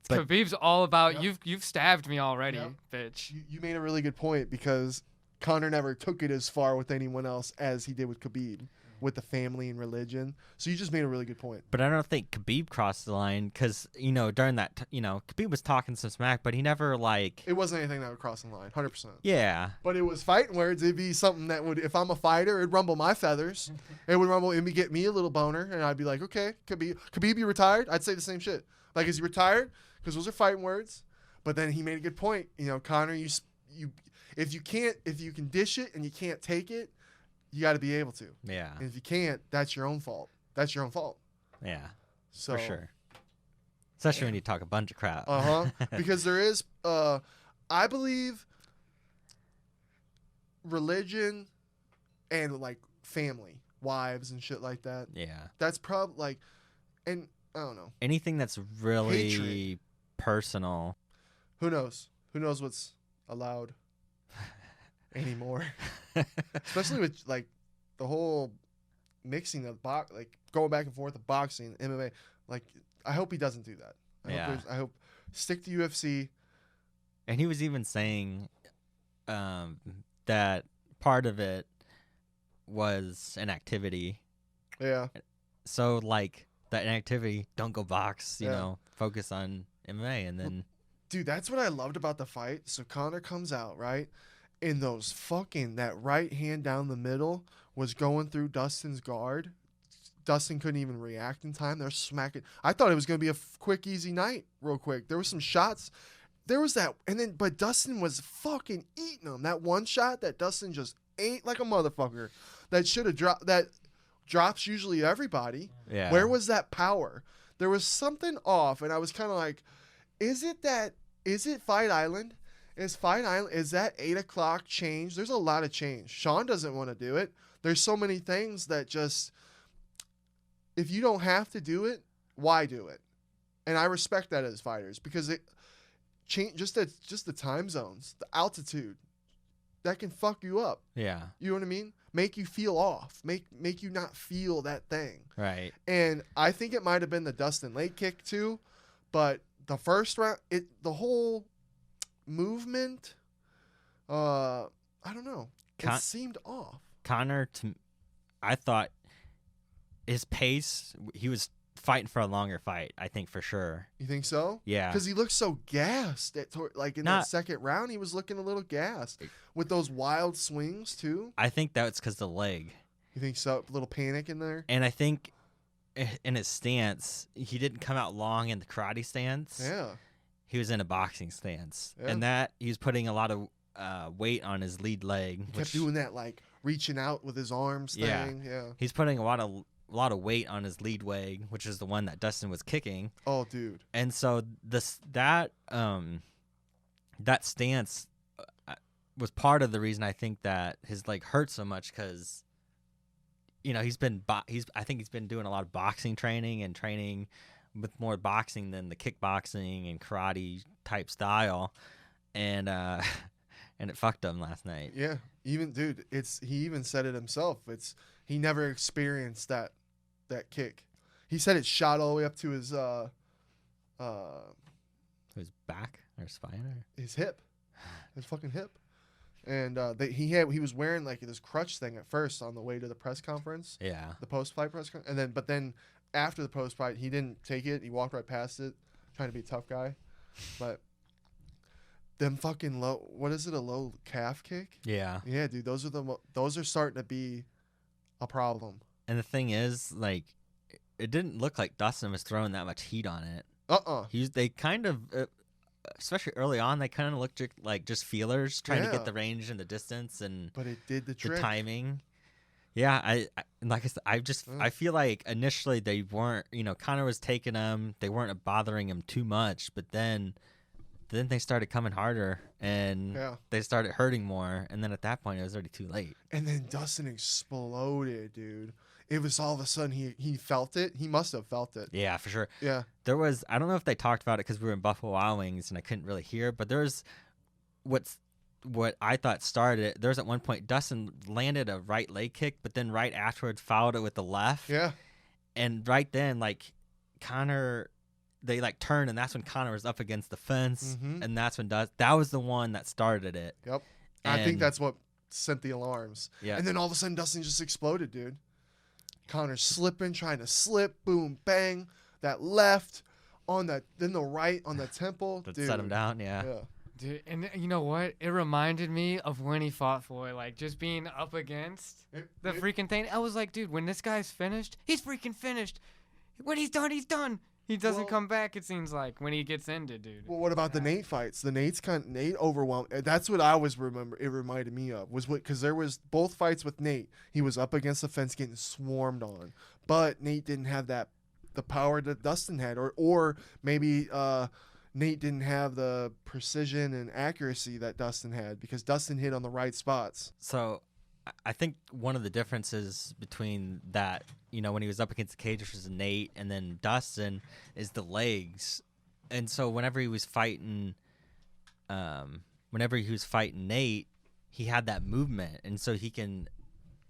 But- Khabib's all about Yep. you've stabbed me already, Yep. bitch. You made a really good point because Conor never took it as far with anyone else as he did with Khabib, with the family and religion. So you just made a really good point. But I don't think Khabib crossed the line because, during that, Khabib was talking some smack, but he never, like... It wasn't anything that would cross the line, 100%. Yeah. But it was fighting words. It'd be something that would, if I'm a fighter, it'd rumble my feathers. It would rumble, it'd get me a little boner, and I'd be like, okay, Khabib, you retired? I'd say the same shit. Like, is he retired? Because those are fighting words. But then he made a good point. Conor, if you can dish it and you can't take it, you got to be able to. Yeah. And if you can't, that's your own fault. That's your own fault. Yeah. So, for sure. Especially when you talk a bunch of crap. Because there is, I believe, religion and like family, wives and shit like that. Yeah. That's probably like, and I don't know. Anything that's really Hatred. personal. Who knows? Who knows what's allowed anymore? Especially with like the whole mixing of like going back and forth of boxing, MMA. Like, I hope he doesn't do that. I hope stick to UFC. And he was even saying that part of it was an activity. Yeah. So like that inactivity, don't go box. You know, focus on MMA, and then. Dude, that's what I loved about the fight. So Conor comes out, right? And that right hand down the middle was going through Dustin's guard. Dustin couldn't even react in time. They're smacking. I thought it was going to be a quick, easy night, real quick. There were some shots. There was that, but Dustin was fucking eating them. That one shot that Dustin just ate like a motherfucker. That should have dropped. That drops usually everybody. Yeah. Where was that power? There was something off, and I was kind of like, is it Fight Island? Is that 8 o'clock change? There's a lot of change. Sean doesn't want to do it. There's so many things that just, if you don't have to do it, why do it? And I respect that as fighters, because it change just the time zones, the altitude, that can fuck you up. Yeah. You know what I mean? Make you feel off. Make you not feel that thing. Right. And I think it might have been the Dustin leg kick too, but the first round, the whole movement, I don't know. It seemed off. Conor, I thought his pace, he was fighting for a longer fight, I think, for sure. You think so? Yeah. Because he looked so gassed. That second round, he was looking a little gassed. With those wild swings, too. I think that's because the leg. You think so? A little panic in there? And I think in his stance, he didn't come out long in the karate stance. Yeah. He was in a boxing stance. Yeah. And that, he was putting a lot of weight on his lead leg. He kept doing that, like, reaching out with his arms thing. Yeah. He's putting a lot of weight on his lead leg, which is the one that Dustin was kicking. Oh, dude. And so that stance was part of the reason I think that his leg hurt so much, because I think he's been doing a lot of boxing training and training with more boxing than the kickboxing and karate type style, and it fucked him last night. Yeah, even dude, he even said it himself. He never experienced that kick. He said it shot all the way up to his back or spine or his hip, his fucking hip. And he was wearing like this crutch thing at first on the way to the press conference. Yeah. The post-fight press conference. But then after the post-fight, he didn't take it. He walked right past it, trying to be a tough guy. But them fucking low, what is it, a low calf kick? Yeah. Yeah, dude, those are starting to be a problem. And the thing is, like, it didn't look like Dustin was throwing that much heat on it. They kind of, especially early on, they kind of looked like just feelers, trying to get the range and the distance, but it did the trick. The timing. Yeah, I like I said, I feel like initially they weren't, Conor was taking them, they weren't bothering him too much, but then they started coming harder and they started hurting more, and then at that point it was already too late. And then Dustin exploded, dude. It was all of a sudden he felt it. He must have felt it. Yeah, for sure. Yeah. There was, I don't know if they talked about it because we were in Buffalo Wild Wings and I couldn't really hear, but there was what I thought started it. There was at one point Dustin landed a right leg kick, but then right afterwards fouled it with the left. Yeah. And right then, like, Conor, they like turned, and that's when Conor was up against the fence, and that's when that was the one that started it. Yep. I think that's what sent the alarms. Yeah. And then all of a sudden Dustin just exploded, dude. Conor slipping, trying to slip, boom, bang, that left on the right on the temple. That dude. set him down, yeah. Dude, and you know what? It reminded me of when he fought Floyd, like just being up against the freaking thing. I was like, dude, when this guy's finished, he's freaking finished. When he's done, he's done. He doesn't come back, it seems like, when he gets ended, dude. Well, what about the Nate fights? The Nate overwhelmed. That's what I was remember. It reminded me of because there was both fights with Nate. He was up against the fence getting swarmed on, but Nate didn't have the power that Dustin had, or maybe Nate didn't have the precision and accuracy that Dustin had because Dustin hit on the right spots. So I think one of the differences between that, when he was up against the cage versus Nate and then Dustin, is the legs. And so whenever he was fighting Nate, he had that movement, and so he can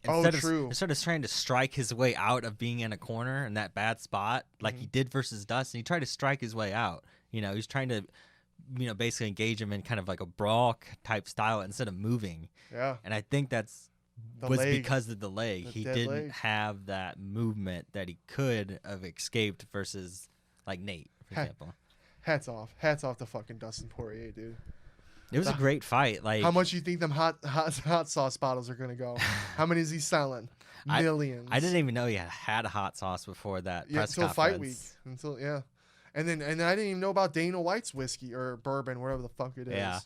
instead of trying to strike his way out of being in a corner in that bad spot like he did versus Dustin, he tried to strike his way out. He's trying to basically engage him in kind of like a brawl type style instead of moving. Yeah. And I think because of the leg. He didn't have that movement that he could have escaped versus like Nate, for example. Hats off to fucking Dustin Poirier, dude. It was a great fight. Like, how much you think them hot sauce bottles are gonna go? How many is he selling? Millions. I didn't even know he had a hot sauce before that press until conference. fight week. And I didn't even know about Dana White's whiskey or bourbon, whatever the fuck it is. Yeah.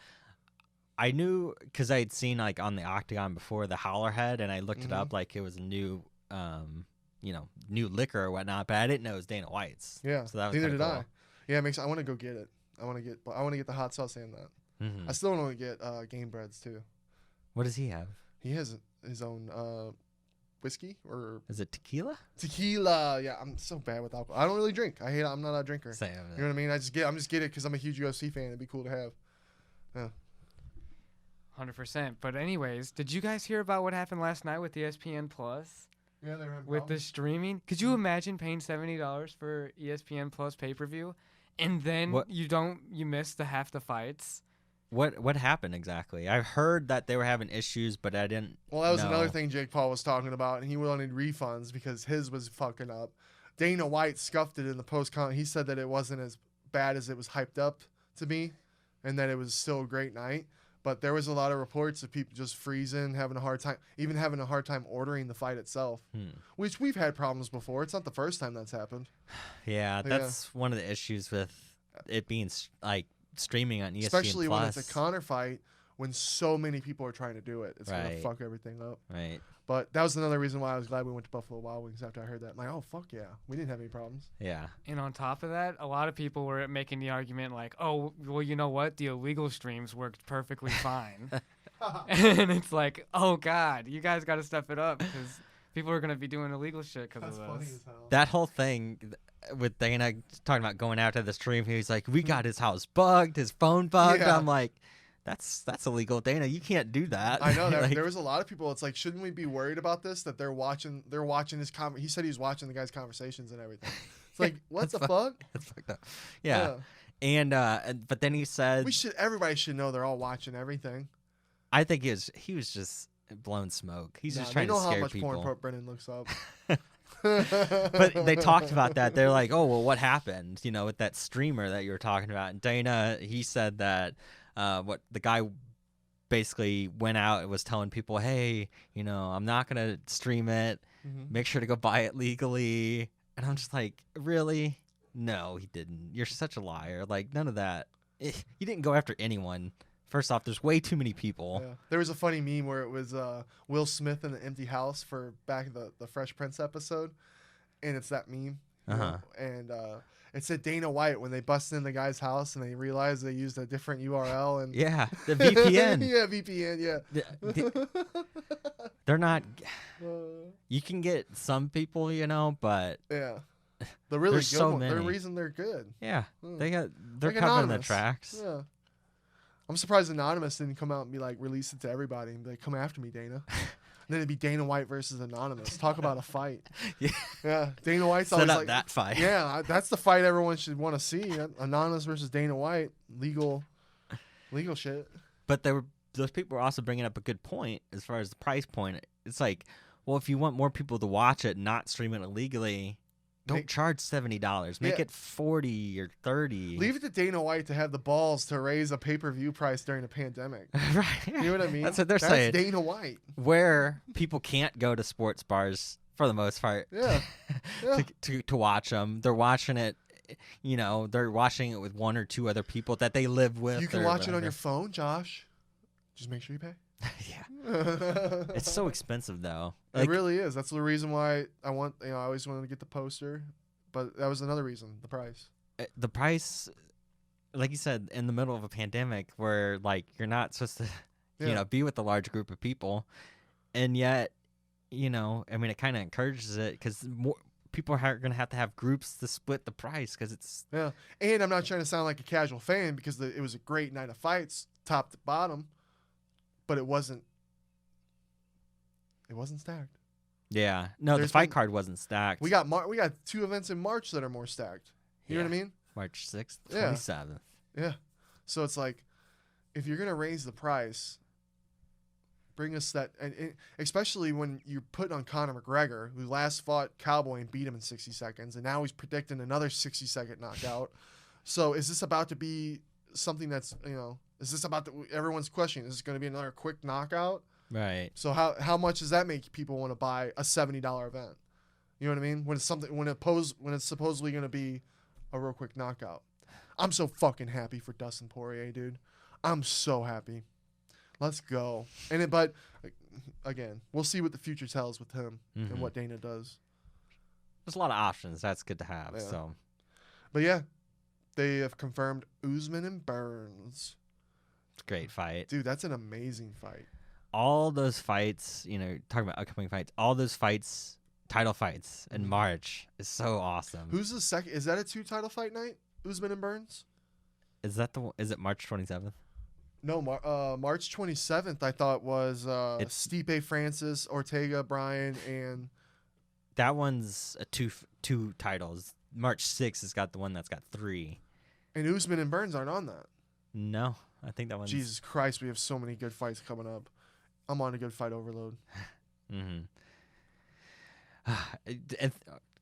I knew because I had seen like on the Octagon before the Howlerhead, and I looked it up like it was a new, new liquor or whatnot, but I didn't know it was Dana White's. Yeah, so that was neither did cool. I. Yeah, I want to go get it. I want to get the hot sauce and that. Mm-hmm. I still want to get Game Breads too. What does he have? He has his own whiskey or is it tequila? Tequila. Yeah, I'm so bad with alcohol. I don't really drink. I'm not a drinker. Same. You know what I mean? I'm just get it because I'm a huge UFC fan. It'd be cool to have. Yeah. 100%. But anyways, did you guys hear about what happened last night with ESPN Plus? Yeah, they were having with the problems. streaming. Could you imagine paying $70 for ESPN Plus pay-per-view, and then you miss the half the fights? What happened exactly? I heard that they were having issues, but I didn't. Well, that was know. another thing Jake Paul was talking about, and he wanted refunds because his was fucking up. Dana White scuffed it in the post-con. He said that it wasn't as bad as it was hyped up to be, and that it was still a great night. But there was a lot of reports of people just freezing, having a hard time ordering the fight itself, which we've had problems before. It's not the first time that's happened. Yeah, that's one of the issues with it being like streaming on ESPN+. Especially when it's a Conor fight, when so many people are trying to do it. It's going to fuck everything up. Right. But that was another reason why I was glad we went to Buffalo Wild Wings after I heard that. I'm like, oh, fuck yeah. We didn't have any problems. Yeah. And on top of that, a lot of people were making the argument like, oh, well, you know what? The illegal streams worked perfectly fine. And it's like, oh, God, you guys got to step it up because people are going to be doing illegal shit because of funny this. as hell. That whole thing with Dana talking about going after the stream, he was like, we got his house bugged, his phone bugged. Yeah. I'm like, that's illegal, Dana. You can't do that. I know that like, there was a lot of people. It's like, shouldn't we be worried about this? That they're watching his he said he was watching the guy's conversations and everything. It's like, what the fuck? That's fucked up. Yeah. And but then he said everybody should know they're all watching everything. I think he was just blowing smoke. He's just trying to scare they know how much people. porn Brennan looks up. But they talked about that. They're like, oh, well, what happened? With that streamer that you were talking about. And Dana, he said that what the guy basically went out and was telling people, hey, I'm not going to stream it. Mm-hmm. Make sure to go buy it legally. And I'm just like, really? No, he didn't. You're such a liar. Like, none of that. He didn't go after anyone. First off, there's way too many people. Yeah. There was a funny meme where it was Will Smith in an empty house for back in the Fresh Prince episode. And it's that meme. And it said Dana White when they busted in the guy's house and they realized they used a different URL. And yeah, the VPN. Yeah, VPN, yeah. They're not... You can get some people, but... Yeah. The really good so one. many. The reason they're good. Yeah. They're like covering Anonymous. the tracks. Yeah. I'm surprised Anonymous didn't come out and be like, release it to everybody and be like, come after me, Dana. And then it'd be Dana White versus Anonymous. Talk about a fight. Yeah. Dana White's Set always up like that fight. Yeah, that's the fight everyone should want to see. Anonymous versus Dana White. Legal shit. But those people were also bringing up a good point as far as the price point. It's like, well, if you want more people to watch it, not stream it illegally, don't charge $70. Make it $40 or $30. Leave it to Dana White to have the balls to raise a pay-per-view price during a pandemic. Right. You know what I mean? That's what they're saying. That's Dana White. Where people can't go to sports bars for the most part. Yeah. to watch them. They're watching it they're watching it with one or two other people that they live with. You can or watch it on whatever. your phone, Josh. Just make sure you pay. Yeah, it's so expensive though. It really is. That's the reason why I always wanted to get the poster, but that was another reason, the price. The price, like you said, in the middle of a pandemic where like you're not supposed to, be with a large group of people, and yet, it kind of encourages it because more people are going to have groups to split the price because it's And I'm not trying to sound like a casual fan because it was a great night of fights, top to bottom, but it wasn't stacked. Yeah, no, the fight card wasn't stacked. We got 2 events in March that are more stacked. You know what I mean? March 6th, 27th. Yeah. So it's like, if you're gonna raise the price, bring us that, and especially when you put on Conor McGregor, who last fought Cowboy and beat him in 60 seconds, and now he's predicting another 60-second knockout. So is this about to be something that's is this about everyone's questioning? Is this going to be another quick knockout? Right. So how much does that make people want to buy a $70 event? You know what I mean? When it's supposedly going to be a real quick knockout. I'm so fucking happy for Dustin Poirier, dude. I'm so happy. Let's go. But again, we'll see what the future tells with him and what Dana does. There's a lot of options. That's good to have. Yeah. So, but yeah, they have confirmed Usman and Burns. it's a great fight. Dude, that's an amazing fight. All those fights, talking about upcoming fights, all those fights, title fights in March is so awesome. Who's the second? Is that a 2 title fight night? Usman and Burns? Is it March 27th? No, March 27th, I thought was Stipe Francis, Ortega, Bryan, and... That one's a two titles. March 6th has got the one that's got 3. And Usman and Burns aren't on that. No, I think that one's... Jesus Christ, we have so many good fights coming up. I'm on a good fight overload. And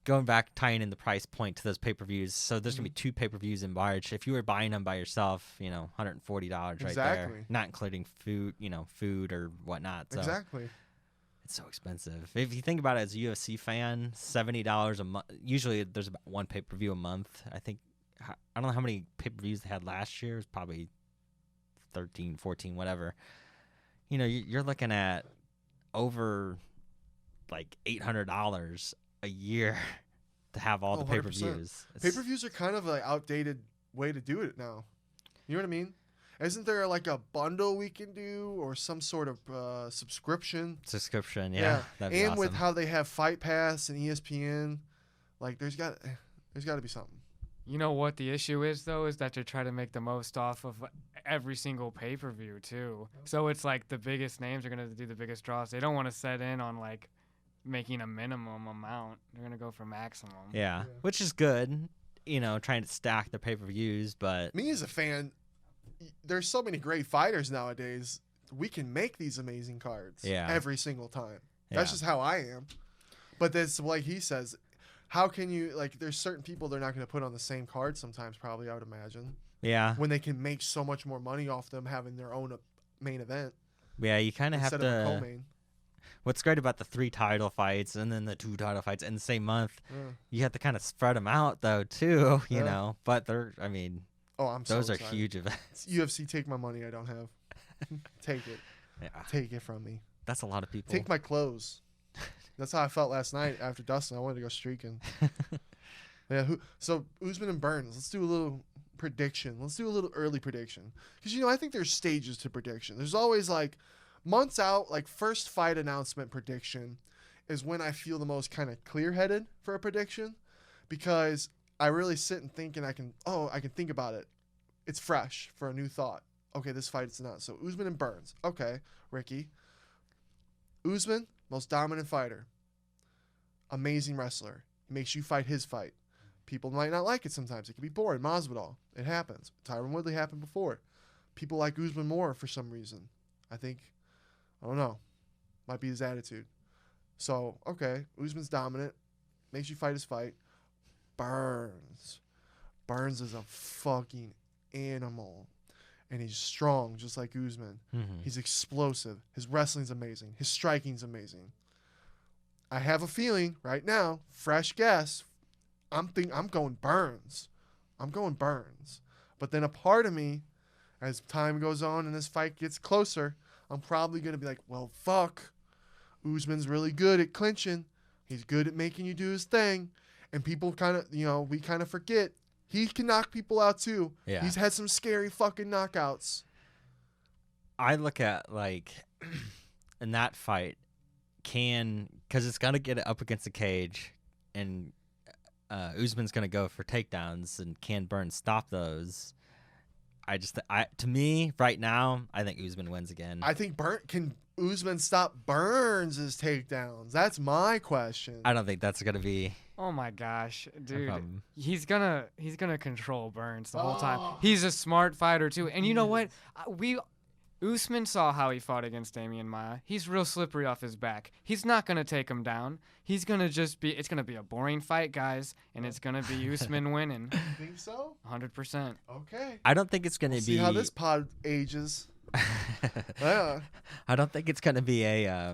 going back, tying in the price point to those pay-per-views. So there's going to be 2 pay-per-views in March. If you were buying them by yourself, $140 right there. Not including food or whatnot. So Exactly. it's so expensive. If you think about it as a UFC fan, $70 a month. Usually there's about 1 pay-per-view a month. I don't know how many pay-per-views they had last year. It was probably 13, 14, whatever. You're looking at over like $800 a year to have all the 100%. pay-per-views. Pay-per-views are kind of an outdated way to do it now. You know what I mean? Isn't there like a bundle we can do or some sort of subscription? Yeah. That'd be and with awesome. how they have Fight Pass and ESPN, like there's got to be something. You know what the issue is, though, is that they're trying to make the most off of every single pay-per-view, too. So it's like the biggest names are going to do the biggest draws. They don't want to set in on, like, making a minimum amount. They're going to go for maximum. Yeah, which is good, trying to stack the pay-per-views, but... Me as a fan, there's so many great fighters nowadays. We can make these amazing cards every single time. That's just how I am. But that's like he says... How can you, there's certain people they're not going to put on the same card sometimes, probably, I would imagine. Yeah. When they can make so much more money off them having their own main event. Yeah, you kind of have instead to... of a co-main. What's great about the 3 title fights and then the 2 title fights in the same month, you have to kind of spread them out, though, too, you know. But those are huge events. UFC, take my money I don't have. Take it. Yeah. Take it from me. That's a lot of people. Take my clothes. That's how I felt last night after Dustin. I wanted to go streaking. So Usman and Burns. Let's do a little prediction. Let's do a little early prediction. Because, I think there's stages to prediction. There's always, months out, first fight announcement prediction is when I feel the most kind of clear-headed for a prediction. Because I really sit and think and I can think about it. It's fresh for a new thought. Okay, this fight is announced. So Usman and Burns. Okay, Ricky. Usman, most dominant fighter. Amazing wrestler. Makes you fight his fight. People might not like it sometimes. It can be boring. Masvidal. It happens. Tyron Woodley happened before. People like Usman more for some reason. I don't know. Might be his attitude. So, okay. Usman's dominant. Makes you fight his fight. Burns. Burns is a fucking animal. And he's strong, just like Usman. Mm-hmm. He's explosive. His wrestling's amazing. His striking's amazing. I have a feeling right now, fresh guess, I'm going Burns. I'm going Burns. But then a part of me, as time goes on and this fight gets closer, I'm probably going to be like, well, fuck. Usman's really good at clinching. He's good at making you do his thing. And people kind of, we kind of forget. He can knock people out too. Yeah. He's had some scary fucking knockouts. I look at, like, in that fight, because it's going to get up against the cage, and Usman's going to go for takedowns, and can Burns stop those? To me, right now, I think Usman wins again. I think can Usman stop Burns' takedowns? That's my question. I don't think that's going to be. Oh my gosh, dude. He's gonna control Burns the whole time. He's a smart fighter too. And you know what? Usman saw how he fought against Damian Maia. He's real slippery off his back. He's not going to take him down. He's going to it's going to be a boring fight, guys, and it's going to be Usman winning. You think so? 100%. Okay. I don't think it's going to be. See how this pod ages. Yeah. I don't think it's going to be I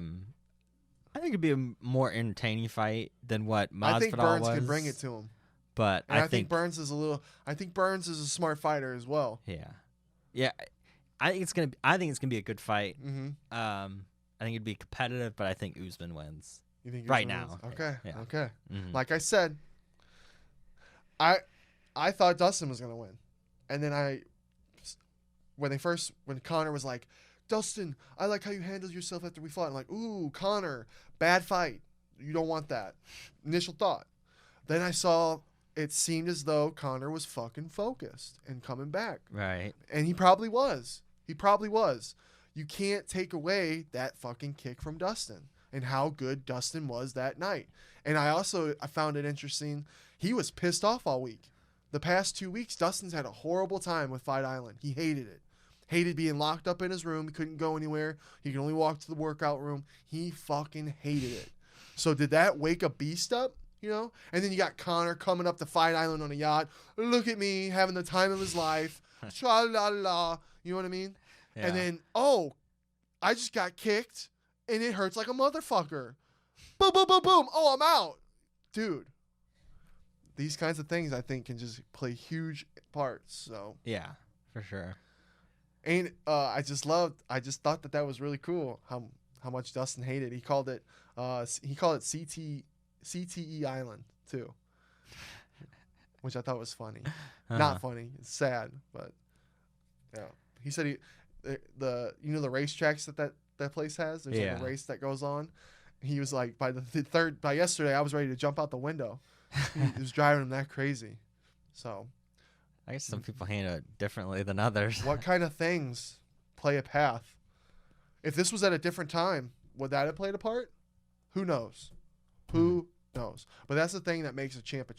think it'd be a more entertaining fight than what Masvidal was. I think Burns could bring it to him. But I think Burns is a smart fighter as well. Yeah. Yeah. I think it's gonna be a good fight. Mm-hmm. I think it'd be competitive, but I think Usman wins. You think right Usman now? Wins? Okay. Yeah. Okay. Mm-hmm. Like I said, I thought Dustin was gonna win, and then when Conor was like, Dustin, I like how you handled yourself after we fought. I'm like, ooh, Conor, bad fight. You don't want that. Initial thought. Then I saw. It seemed as though Conor was fucking focused and coming back. Right. And he probably was. You can't take away that fucking kick from Dustin and how good Dustin was that night. And I found it interesting. He was pissed off all week. The past 2 weeks, Dustin's had a horrible time with Fight Island. He hated it. Hated being locked up in his room. He couldn't go anywhere. He could only walk to the workout room. He fucking hated it. So did that wake a beast up? And then you got Conor coming up to Fight Island on a yacht. Look at me, having the time of his life. Tra-la-la. You know what I mean? Yeah. And then, I just got kicked, and it hurts like a motherfucker. Boom, boom, boom, boom. Oh, I'm out. Dude. These kinds of things, I think, can just play huge parts. So yeah, for sure. And I just thought that was really cool, how much Dustin hated. He called it CTE Island too, which I thought was funny. Not funny, it's sad, but yeah. He said the racetracks that place has. There's like a race that goes on. He was like, by yesterday, I was ready to jump out the window. He was driving him that crazy. So, I guess some people handle it differently than others. What kind of things play a path? If this was at a different time, would that have played a part? Who knows? Who knows? But that's the thing that makes a champ,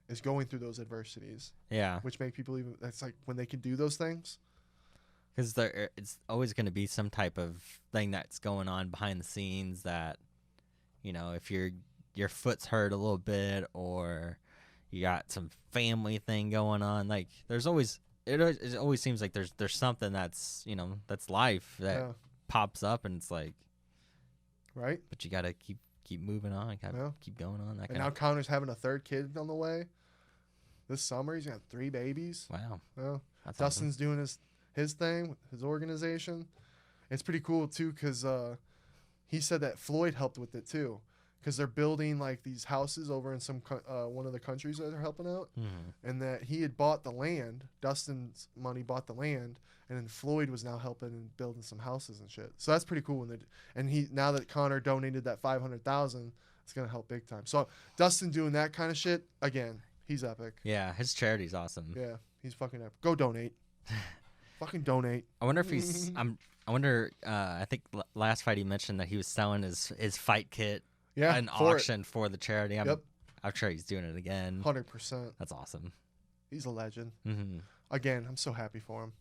is going through those adversities. Yeah. Which make people that's like when they can do those things. Because it's always going to be some type of thing that's going on behind the scenes that, if your foot's hurt a little bit or you got some family thing going on, like it always seems like there's something that's, that's life that pops up, and it's like, right. But you got to keep moving on, keep going on. And now Conor's having a third kid on the way. This summer, he's got 3 babies. Wow. Well, Dustin's doing his thing with his organization. It's pretty cool too, because he said that Floyd helped with it too, because they're building like these houses over in some one of the countries that they're helping out, and that he had bought the land. Dustin's money bought the land, and then Floyd was now helping and building some houses and shit. So that's pretty cool. Now that Conor donated that $500,000, it's gonna help big time. So Dustin doing that kind of shit again. He's epic. Yeah, his charity's awesome. Yeah, he's fucking epic. Go donate. Fucking donate. I wonder if he's. I think last fight he mentioned that he was selling his fight kit. Yeah, an auction for the charity. I'm sure he's doing it again. 100%. That's awesome. He's a legend. Mm-hmm. Again, I'm so happy for him.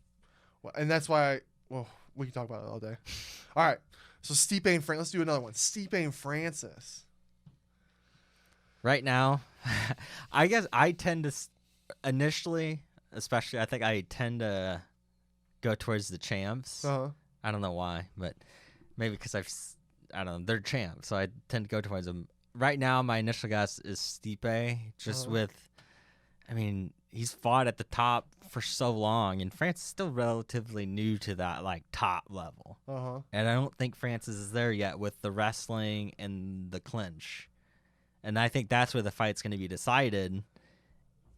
And that's why we can talk about it all day. All right. So Stipe and Francis. Let's do another one. Stipe and Francis. Right now, I guess I tend to initially, especially, I think I tend to go towards the champs. Uh-huh. I don't know why, but maybe because I don't know, they're champs, so I tend to go towards them. Right now, my initial guess is Stipe, just with, I mean, he's fought at the top for so long, and Francis is still relatively new to that like top level. And I don't think Francis is there yet with the wrestling and the clinch. And I think that's where the fight's going to be decided.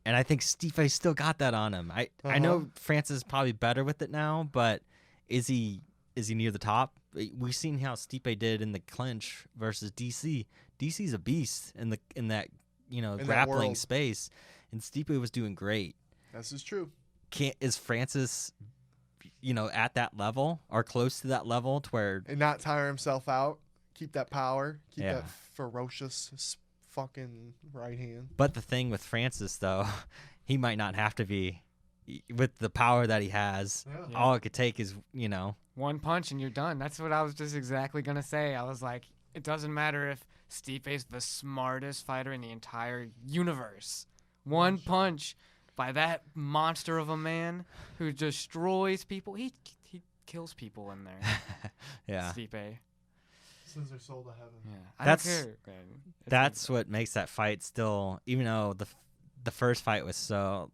And I think Stipe still got that on him. I know Francis is probably better with it now, but is he near the top? We've seen how Stipe did in the clinch versus DC. DC's a beast in that grappling space, and Stipe was doing great. This is true. Is Francis, at that level or close to that level to where and not tire himself out, keep that power, keep that ferocious fucking right hand. But the thing with Francis though, he might not have to be with the power that he has. Yeah. All it could take is one punch and you're done. That's what I was just exactly gonna say. I was like, it doesn't matter if Stipe's the smartest fighter in the entire universe. One punch by that monster of a man who destroys people. He kills people in there. Yeah. Stipe. Sends their soul to heaven. Yeah. I don't care. That's what makes that fight still, even though the first fight was so,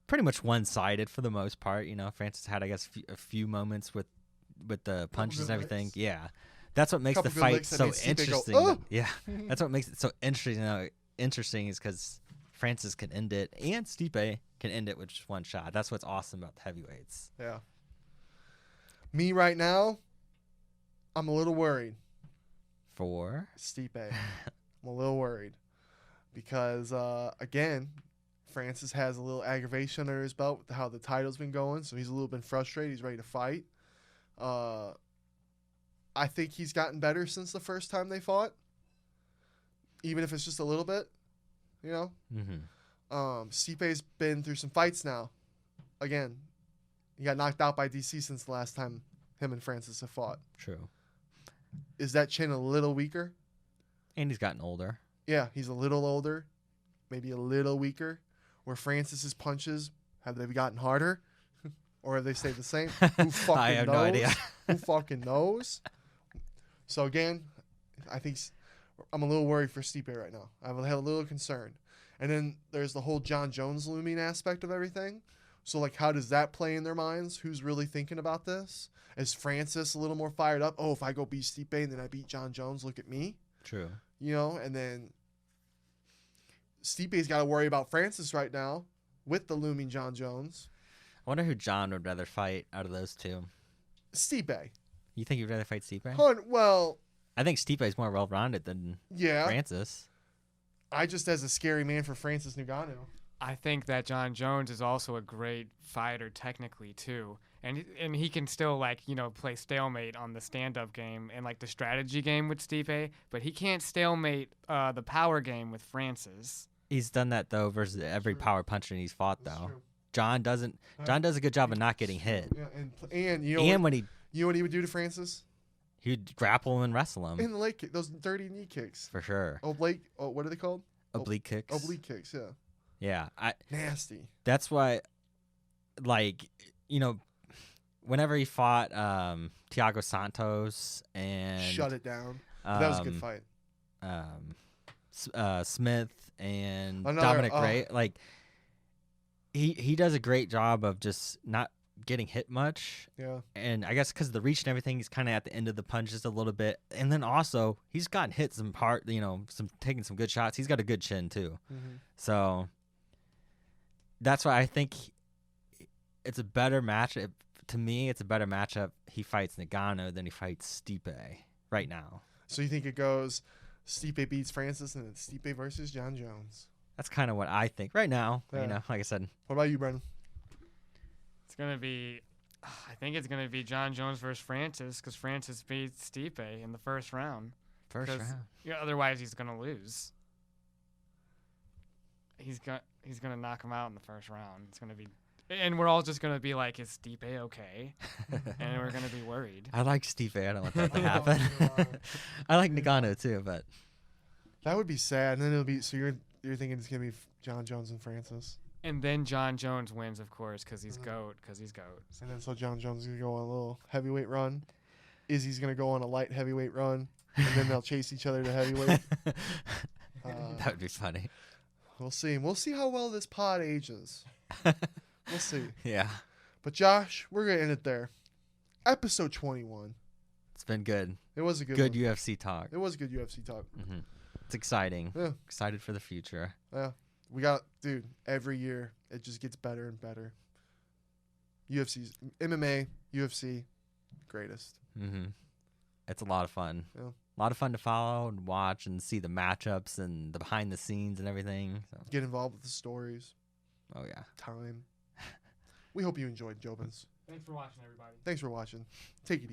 pretty much one-sided for the most part. Francis had, I guess, a few moments with the punches and everything. Licks. Yeah. That's what makes the fight so interesting. Go, Yeah. That's what makes it so interesting. Interesting is because Francis can end it, and Stipe can end it with just one shot. That's what's awesome about the heavyweights. Yeah. Me right now, I'm a little worried. For Stipe. I'm a little worried because, again, Francis has a little aggravation under his belt with how the title's been going, so he's a little bit frustrated. He's ready to fight. I think he's gotten better since the first time they fought, even if it's just a little bit, Stipe's been through some fights now. Again, he got knocked out by DC since the last time him and Francis have fought. True. Is that chin a little weaker? And he's gotten older. Yeah, he's a little older, maybe a little weaker. Where Francis's punches, have they gotten harder? Or have they stayed the same? Who fucking I have knows? no idea. Who fucking knows? So again, I think I'm a little worried for Stipe right now. I have a little concern. And then there's the whole John Jones looming aspect of everything. So like, how does that play in their minds? Who's really thinking about this? Is Francis a little more fired up? Oh, if I go beat Stipe and then I beat John Jones, look at me. True. And then Stipe's got to worry about Francis right now with the looming John Jones. I wonder who John would rather fight out of those two. Stipe. You think you'd rather fight Stipe? Well, I think Stipe is more well-rounded than Francis. I just as a scary man for Francis Ngannou. I think that John Jones is also a great fighter technically too. And he can still play stalemate on the stand-up game and the strategy game with Stipe, but he can't stalemate the power game with Francis. He's done that though versus every power puncher he's fought though. True. John does a good job of not getting hit. Yeah, and when he what he would do to Francis? He'd grapple and wrestle him. In the leg kick, those dirty knee kicks. For sure. Oblique. Oh, what are they called? Oblique kicks. Oblique kicks. Yeah. Yeah. Nasty. That's why, whenever he fought Thiago Santos and shut it down. That was a good fight. Smith and Dominic Ray, he does a great job of just not getting hit much. Yeah. And I guess because of the reach and everything, he's kind of at the end of the punch just a little bit. And then also he's gotten hit taking some good shots. He's got a good chin too. Mm-hmm. So that's why I think it's a better matchup. To me, it's a better matchup. He fights Ngannou than he fights Stipe right now. So you think it goes Stipe beats Francis and it's Stipe versus John Jones? That's kind of what I think right now. Yeah. Like I said. What about you, Brendan? It's going to be, I think it's going to be John Jones versus Francis because Francis beats Stipe in the first round. First round. Yeah, otherwise he's going to lose. He's going to knock him out in the first round. It's going to be, and we're all just going to be like, is Stipe okay? And we're going to be worried. I like Stipe. I don't want that to happen. I like Ngannou too, but that would be sad. And then it'll be, so you're thinking it's going to be John Jones and Francis. And then John Jones wins, of course, because he's GOAT. And then so John Jones is going to go on a little heavyweight run. Izzy's going to go on a light heavyweight run. And then they'll chase each other to heavyweight. That would be funny. We'll see. We'll see how well this pod ages. We'll see. Yeah. But Josh, we're gonna end it there. Episode 21. It's been good. It was a good Good one. UFC talk. It was good UFC talk. Mm-hmm. It's exciting. Yeah. Excited for the future. Yeah. We got, dude, every year it just gets better and better. UFC's MMA, UFC, greatest. Mm-hmm. It's a lot of fun. Yeah. A lot of fun to follow and watch and see the matchups and the behind the scenes and everything. So. Get involved with the stories. Oh, yeah. Time. We hope you enjoyed, Jobins. Thanks for watching, everybody. Thanks for watching. Take it easy.